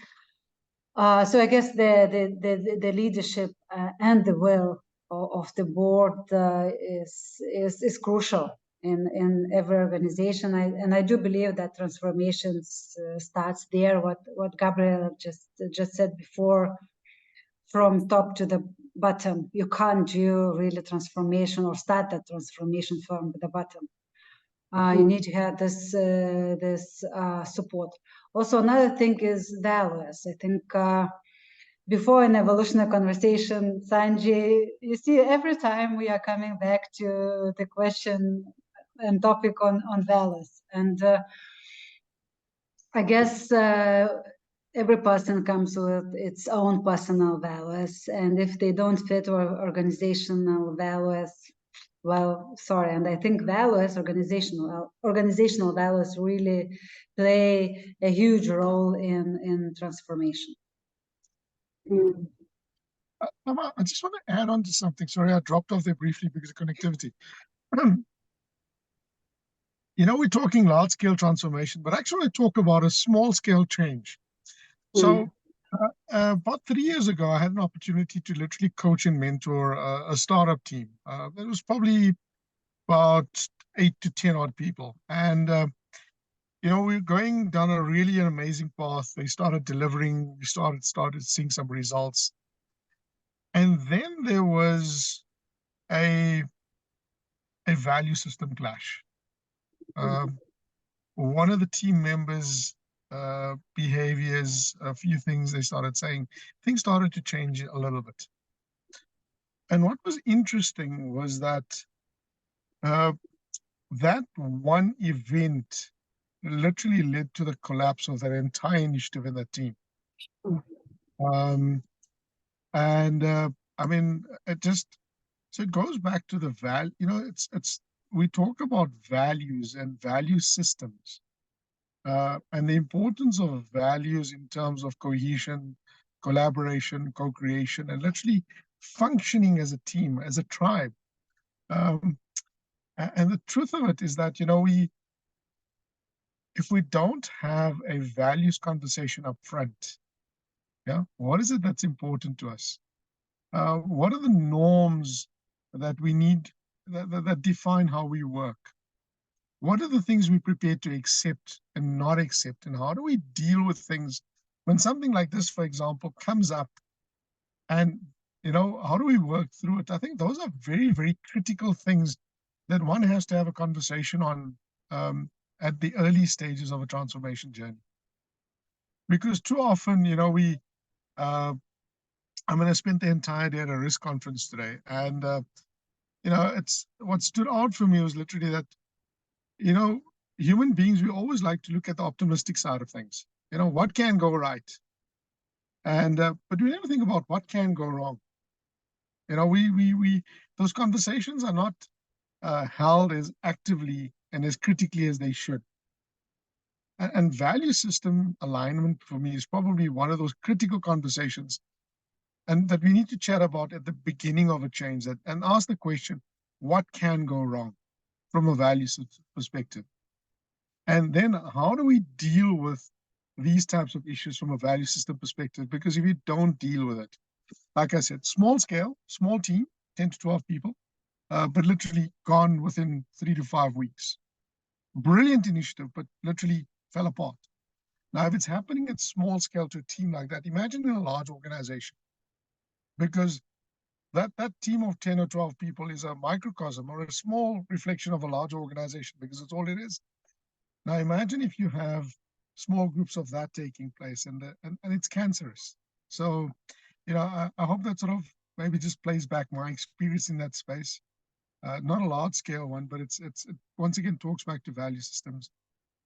So I guess the leadership and the will of the board is crucial in every organization. And I do believe that transformation starts there. What Gabriele just said before, from top to the bottom. You can't do really transformation or start that transformation from the bottom. You need to have this support. Also, another thing is values. I think before an evolutionary conversation, Sanjay, you see, every time we are coming back to the question and topic on values. And I guess every person comes with its own personal values. And if they don't fit our organizational values, well, sorry. And I think values, organizational values, really play a huge role in transformation. I just want to add on to something. Sorry, I dropped off there briefly because of connectivity. We're talking large-scale transformation, but actually I talk about a small-scale change. So about 3 years ago, I had an opportunity to literally coach and mentor a startup team. It was probably about 8 to 10 odd people. And, we were going down a really amazing path. They started delivering. We started seeing some results. And then there was a value system clash. One of the team members' behaviors, a few things they started saying, things started to change a little bit. And what was interesting was that that one event literally led to the collapse of their entire initiative in that team. I mean, so it goes back to the value, you know, we talk about values and value systems, and the importance of values in terms of cohesion, collaboration, co-creation, and literally functioning as a team, as a tribe. And the truth of it is that, you know, if we don't have a values conversation up front, yeah, what is it that's important to us? What are the norms that we need that define how we work? What are the things we're prepared to accept and not accept? And how do we deal with things when something like this, for example, comes up? And, you know, how do we work through it? I think those are very, very critical things that one has to have a conversation on at the early stages of a transformation journey. Because too often, you know, I mean, I spent the entire day at a risk conference today, and you know, what stood out for me was literally that, you know, human beings, we always like to look at the optimistic side of things. You know, what can go right, and but we never think about what can go wrong. You know, those conversations are not held as actively and as critically as they should. And value system alignment for me is probably one of those critical conversations, and that we need to chat about at the beginning of a change, and ask the question, what can go wrong from a value perspective? And then how do we deal with these types of issues from a value system perspective? Because if you don't deal with it, like I said, small scale, small team, 10 to 12 people, but literally gone within 3 to 5 weeks. Brilliant initiative, but literally fell apart. Now, if it's happening at small scale to a team like that, imagine in a large organization. Because that team of 10 or 12 people is a microcosm or a small reflection of a larger organization, because it's all it is. Now imagine if you have small groups of that taking place, and it's cancerous. So, you know, I hope that sort of maybe just plays back my experience in that space. Not a large scale one, but it once again talks back to value systems.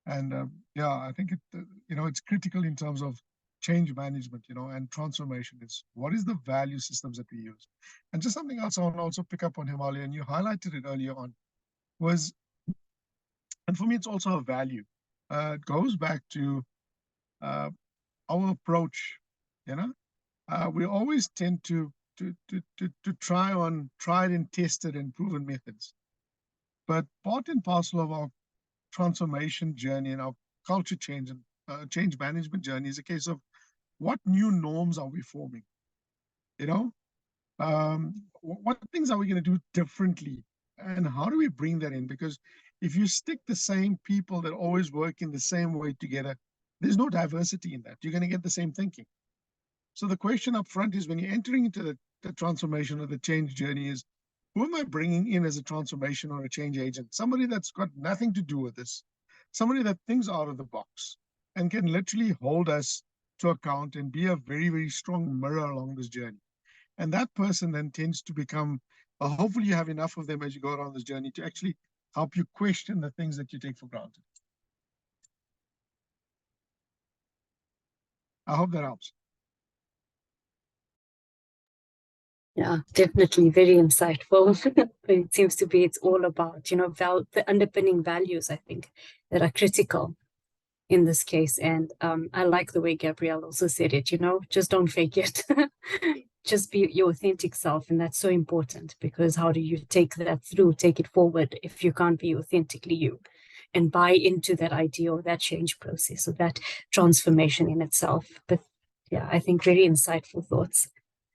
And yeah, I think you know, it's critical in terms of change management, you know, and transformation. Is what is the value systems that we use? And just something else I want to also pick up on, Hemali, and you highlighted it earlier on, was, and for me, it's also a value. It goes back to our approach. You know, we always tend to try on tried and tested and proven methods, but part and parcel of our transformation journey and our culture change and change management journey is a case of what new norms are we forming? You know, what things are we going to do differently, and how do we bring that in? Because if you stick the same people that always work in the same way together, there's no diversity in that. You're going to get the same thinking. So the question up front is, when you're entering into the transformation or the change journey, is who am I bringing in as a transformation or a change agent? Somebody that's got nothing to do with this, somebody that thinks out of the box and can literally hold us to account and be a very, very strong mirror along this journey. And that person then tends to become, hopefully you have enough of them as you go around this journey to actually help you question the things that you take for granted. I hope that helps. Yeah, definitely very insightful. It seems to be, it's all about, you know, the underpinning values, I think, that are critical in this case. And I like the way Gabriele also said it, you know, just don't fake it. Just be your authentic self. And that's so important, because how do you take that through, take it forward, if you can't be authentically you and buy into that idea or that change process or that transformation in itself? But yeah, I think very insightful thoughts.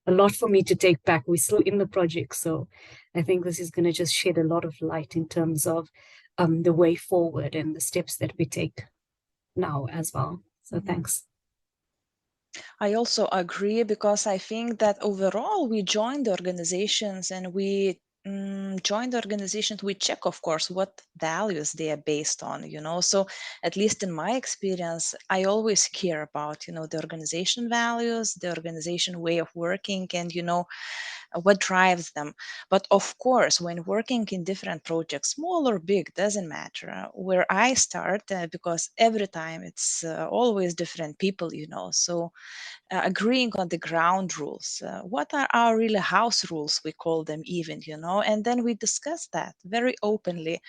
A lot for me to take back. We're still in the project, so I think this is going to just shed a lot of light in terms of the way forward and the steps that we take now as well. So thanks. I also agree, because I think that overall we join the organizations and we join the organization, we check, of course, what values they are based on, So at least in my experience, I always care about, the organization values, the organization way of working, and, what drives them. But of course, when working in different projects, small or big, doesn't matter where I start, because every time it's always different people, So agreeing on the ground rules. What are our really house rules? We call them even, and then we discuss that very openly.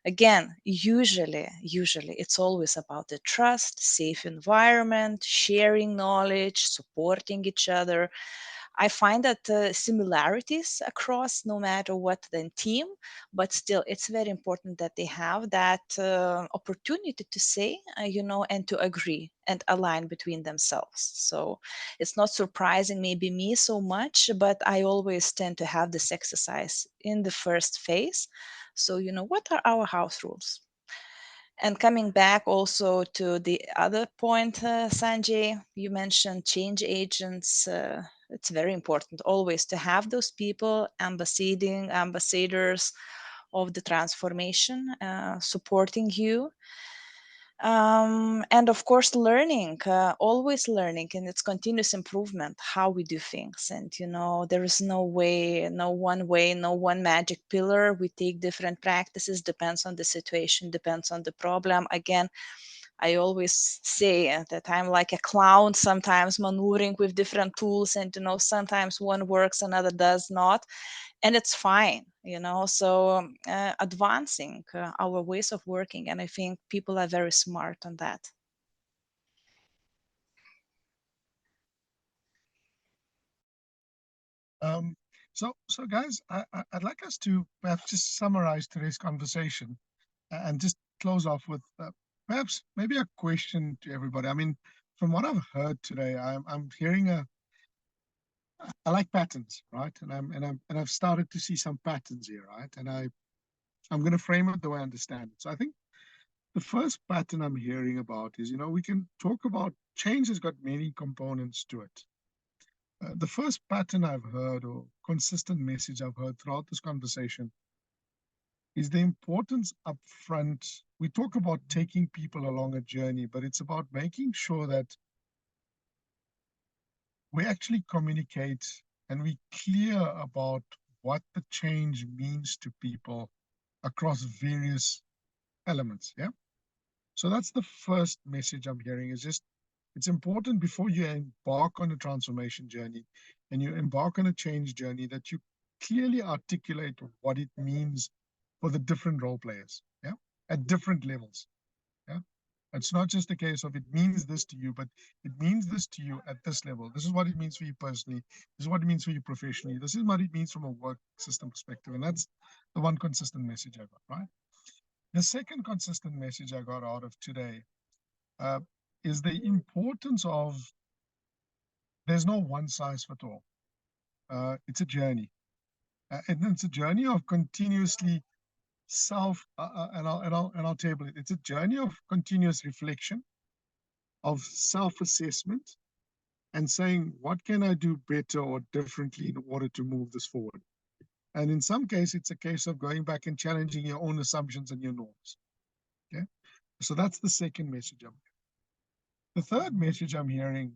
Again, usually it's always about the trust, safe environment, sharing knowledge, supporting each other. I find that similarities across no matter what the team, but still it's very important that they have that opportunity to say, and to agree and align between themselves. So it's not surprising maybe me so much, but I always tend to have this exercise in the first phase. So, what are our house rules? And coming back also to the other point, Sanjay, you mentioned change agents. It's very important always to have those people ambassadors of the transformation, supporting you. And of course, learning, always learning, and it's continuous improvement, how we do things. And, there is no way, no one magic pillar. We take different practices, depends on the situation, depends on the problem. Again, I always say that I'm like a clown, sometimes maneuvering with different tools, and, sometimes one works, another does not, and it's fine, so advancing our ways of working, and I think people are very smart on that. So guys, I'd like us to perhaps just summarize today's conversation and just close off with perhaps maybe a question to everybody. I mean, from what I've heard today, I'm hearing I like patterns, right? And I've started to see some patterns here, right? And I'm going to frame it the way I understand it. So I think the first pattern I'm hearing about is, we can talk about change has got many components to it. The first pattern I've heard, or consistent message I've heard throughout this conversation, is the importance up front. We talk about taking people along a journey, but it's about making sure that we actually communicate and we clear about what the change means to people across various elements. Yeah. So that's the first message I'm hearing, is just it's important before you embark on a transformation journey and you embark on a change journey that you clearly articulate what it means for the different role players, yeah, at different levels. Yeah. It's not just a case of it means this to you, but it means this to you at this level. This is what it means for you personally. This is what it means for you professionally. This is what it means from a work system perspective. And that's the one consistent message I got, right? The second consistent message I got out of today is the importance of there's no one size fits all. It's a journey. And it's a journey of continuously I'll table it. It's a journey of continuous reflection, of self-assessment, and saying, what can I do better or differently in order to move this forward? And in some cases, it's a case of going back and challenging your own assumptions and your norms. Okay. So that's the second message I'm hearing. The third message I'm hearing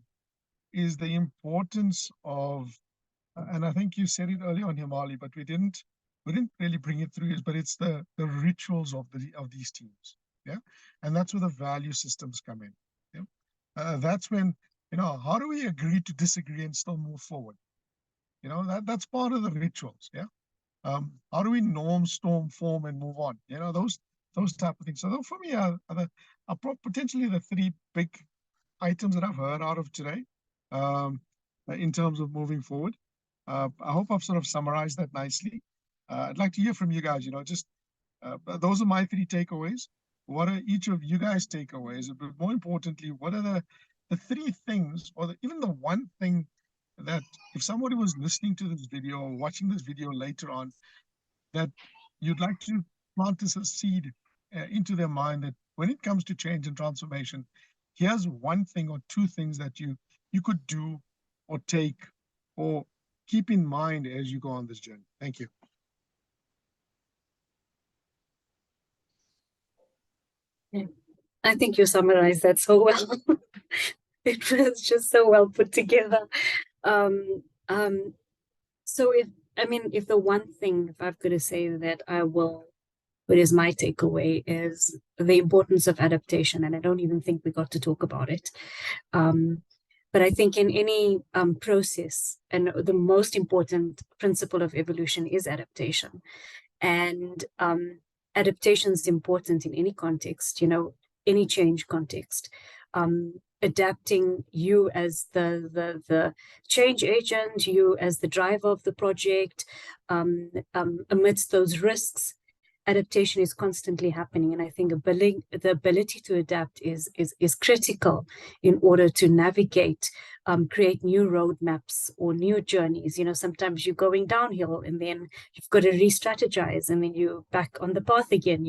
is the importance of, and I think you said it earlier on, Hemali, but we didn't really bring it through, but it's the rituals of these teams. Yeah. And that's where the value systems come in. Yeah. That's when, how do we agree to disagree and still move forward? That's part of the rituals. Yeah. How do we storm, form, and move on? Those type of things. So for me are potentially the three big items that I've heard out of today, in terms of moving forward. I hope I've sort of summarized that nicely. I'd like to hear from you guys. Those are my three takeaways. What are each of you guys' takeaways? But more importantly, what are the three things, or even the one thing that if somebody was listening to this video or watching this video later on, that you'd like to plant as a seed into their mind, that when it comes to change and transformation, here's one thing or two things that you could do or take or keep in mind as you go on this journey. Thank you. I think you summarized that so well. It was just so well put together. So if the one thing, if I've got to say that what is my takeaway is the importance of adaptation, and I don't even think we got to talk about it. But I think in any process, and the most important principle of evolution is adaptation. And adaptation is important in any context, any change context. Adapting, you as the change agent, you as the driver of the project, amidst those risks, adaptation is constantly happening. And I think the ability to adapt is critical in order to navigate, create new roadmaps or new journeys. Sometimes you're going downhill and then you've got to re-strategize and then you're back on the path again,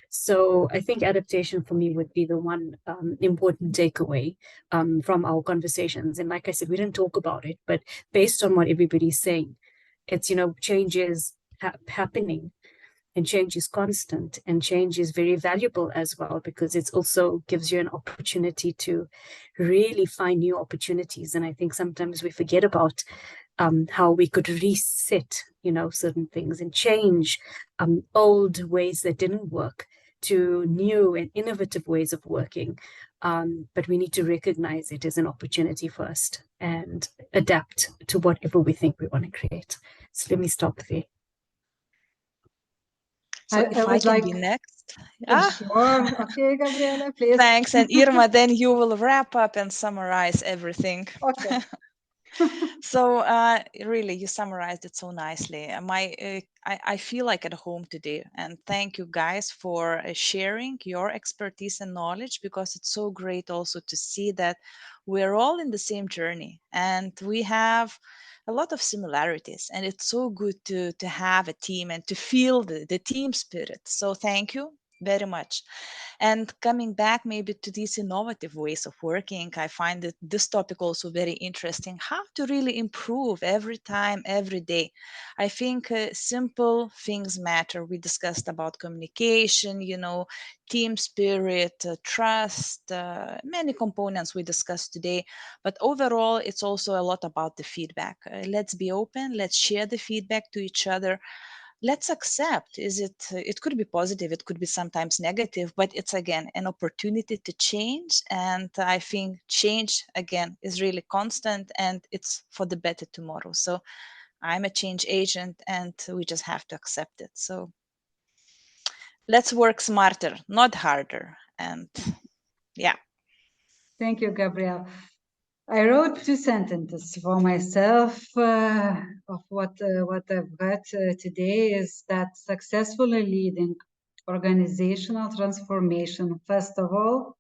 So I think adaptation for me would be the one important takeaway from our conversations. And like I said, we didn't talk about it, but based on what everybody's saying, it's, change is happening. And change is constant, and change is very valuable as well, because it also gives you an opportunity to really find new opportunities. And I think sometimes we forget about how we could reset, certain things and change old ways that didn't work to new and innovative ways of working. But we need to recognize it as an opportunity first and adapt to whatever we think we want to create. So let me stop there. So if I can be next. Sure. Okay, Gabriele, please. Thanks. And Irma, then you will wrap up and summarize everything. Okay. So really, you summarized it so nicely. I feel like at home today, and thank you guys for sharing your expertise and knowledge, because it's so great also to see that we're all in the same journey and we have a lot of similarities, and it's so good to have a team and to feel the team spirit. So thank you very much. And coming back maybe to these innovative ways of working, I find that this topic also very interesting, how to really improve every time, every day. I think simple things matter. We discussed about communication, team spirit, trust, many components we discussed today. But overall, it's also a lot about the feedback. Let's be open, let's share the feedback to each other. Let's accept, it could be positive, it could be sometimes negative, but it's again an opportunity to change. And I think change again is really constant, and it's for the better tomorrow. So I'm a change agent, and we just have to accept it. So let's work smarter, not harder. And yeah. Thank you, Gabriele. I wrote 2 sentences for myself of what I've got today is that successfully leading organizational transformation, first of all,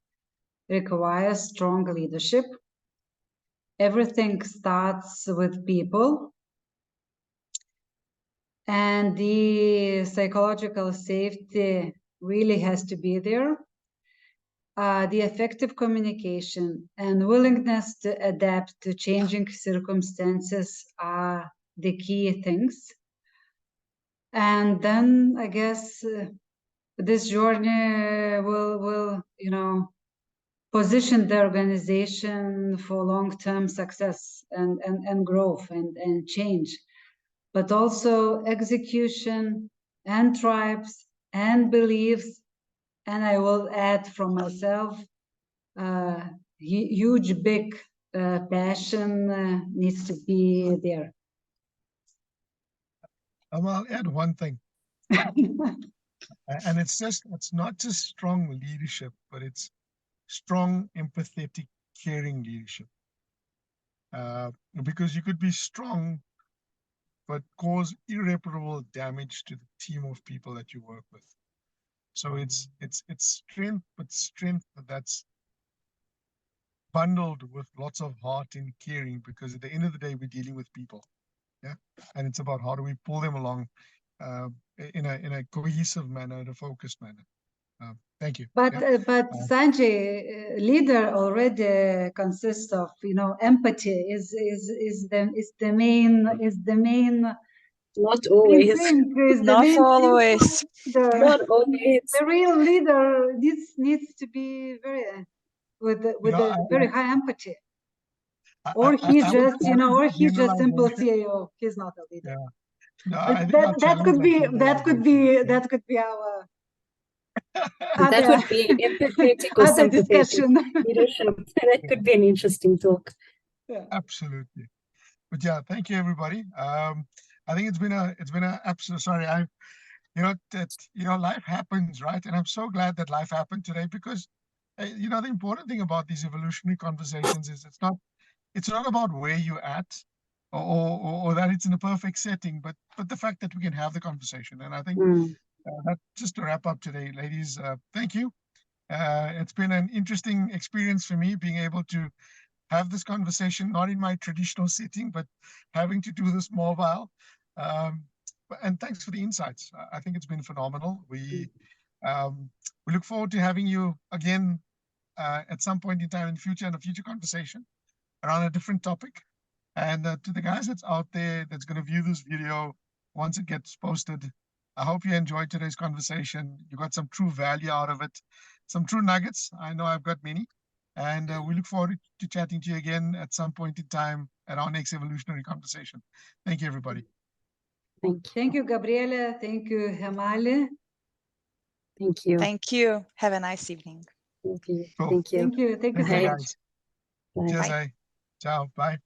requires strong leadership. Everything starts with people, and the psychological safety really has to be there. The effective communication and willingness to adapt to changing circumstances are the key things. And then I guess this journey will position the organization for long-term success and growth and change, but also execution and tribes and beliefs. And I will add from myself, huge, big passion needs to be there. I'll add one thing. And it's not just strong leadership, but it's strong, empathetic, caring leadership. Because you could be strong, but cause irreparable damage to the team of people that you work with. So it's strength, but strength that's bundled with lots of heart and caring, because at the end of the day, we're dealing with people. Yeah. And it's about how do we pull them along in a cohesive manner, in a focused manner. Thank you. But Sanjay, leader already consists of empathy is the main not always thing, not always. Not only it's the real leader needs to be very with a very high empathy. Or he's just, you know, or he's just simple CEO. He's not a leader. Yeah. No, But I think that could be our that would be empathetic or other sympathetic discussion. leadership. That could be an interesting talk. Yeah. Absolutely. But yeah, thank you everybody. I think it's been a absolute, sorry, life happens, right? And I'm so glad that life happened today because the important thing about these evolutionary conversations is it's not about where you're at or that it's in a perfect setting, but the fact that we can have the conversation. And I think that just to wrap up today, ladies, thank you. It's been an interesting experience for me being able to have this conversation, not in my traditional setting, but having to do this mobile. And thanks for the insights. I think it's been phenomenal. We look forward to having you again at some point in time in the future, in a future conversation around a different topic. And to the guys that's out there that's going to view this video once it gets posted, I hope you enjoyed today's conversation. You got some true value out of it, some true nuggets. I know I've got many. And we look forward to chatting to you again at some point in time at our next evolutionary conversation. Thank you, everybody. Thank you, Gabriele. Thank you, Hemali. Thank you. Thank you. Have a nice evening. Thank you. Cool. Thank you. Thank you. Thank you so Bye. much. Cheers, Bye. Ciao. Bye.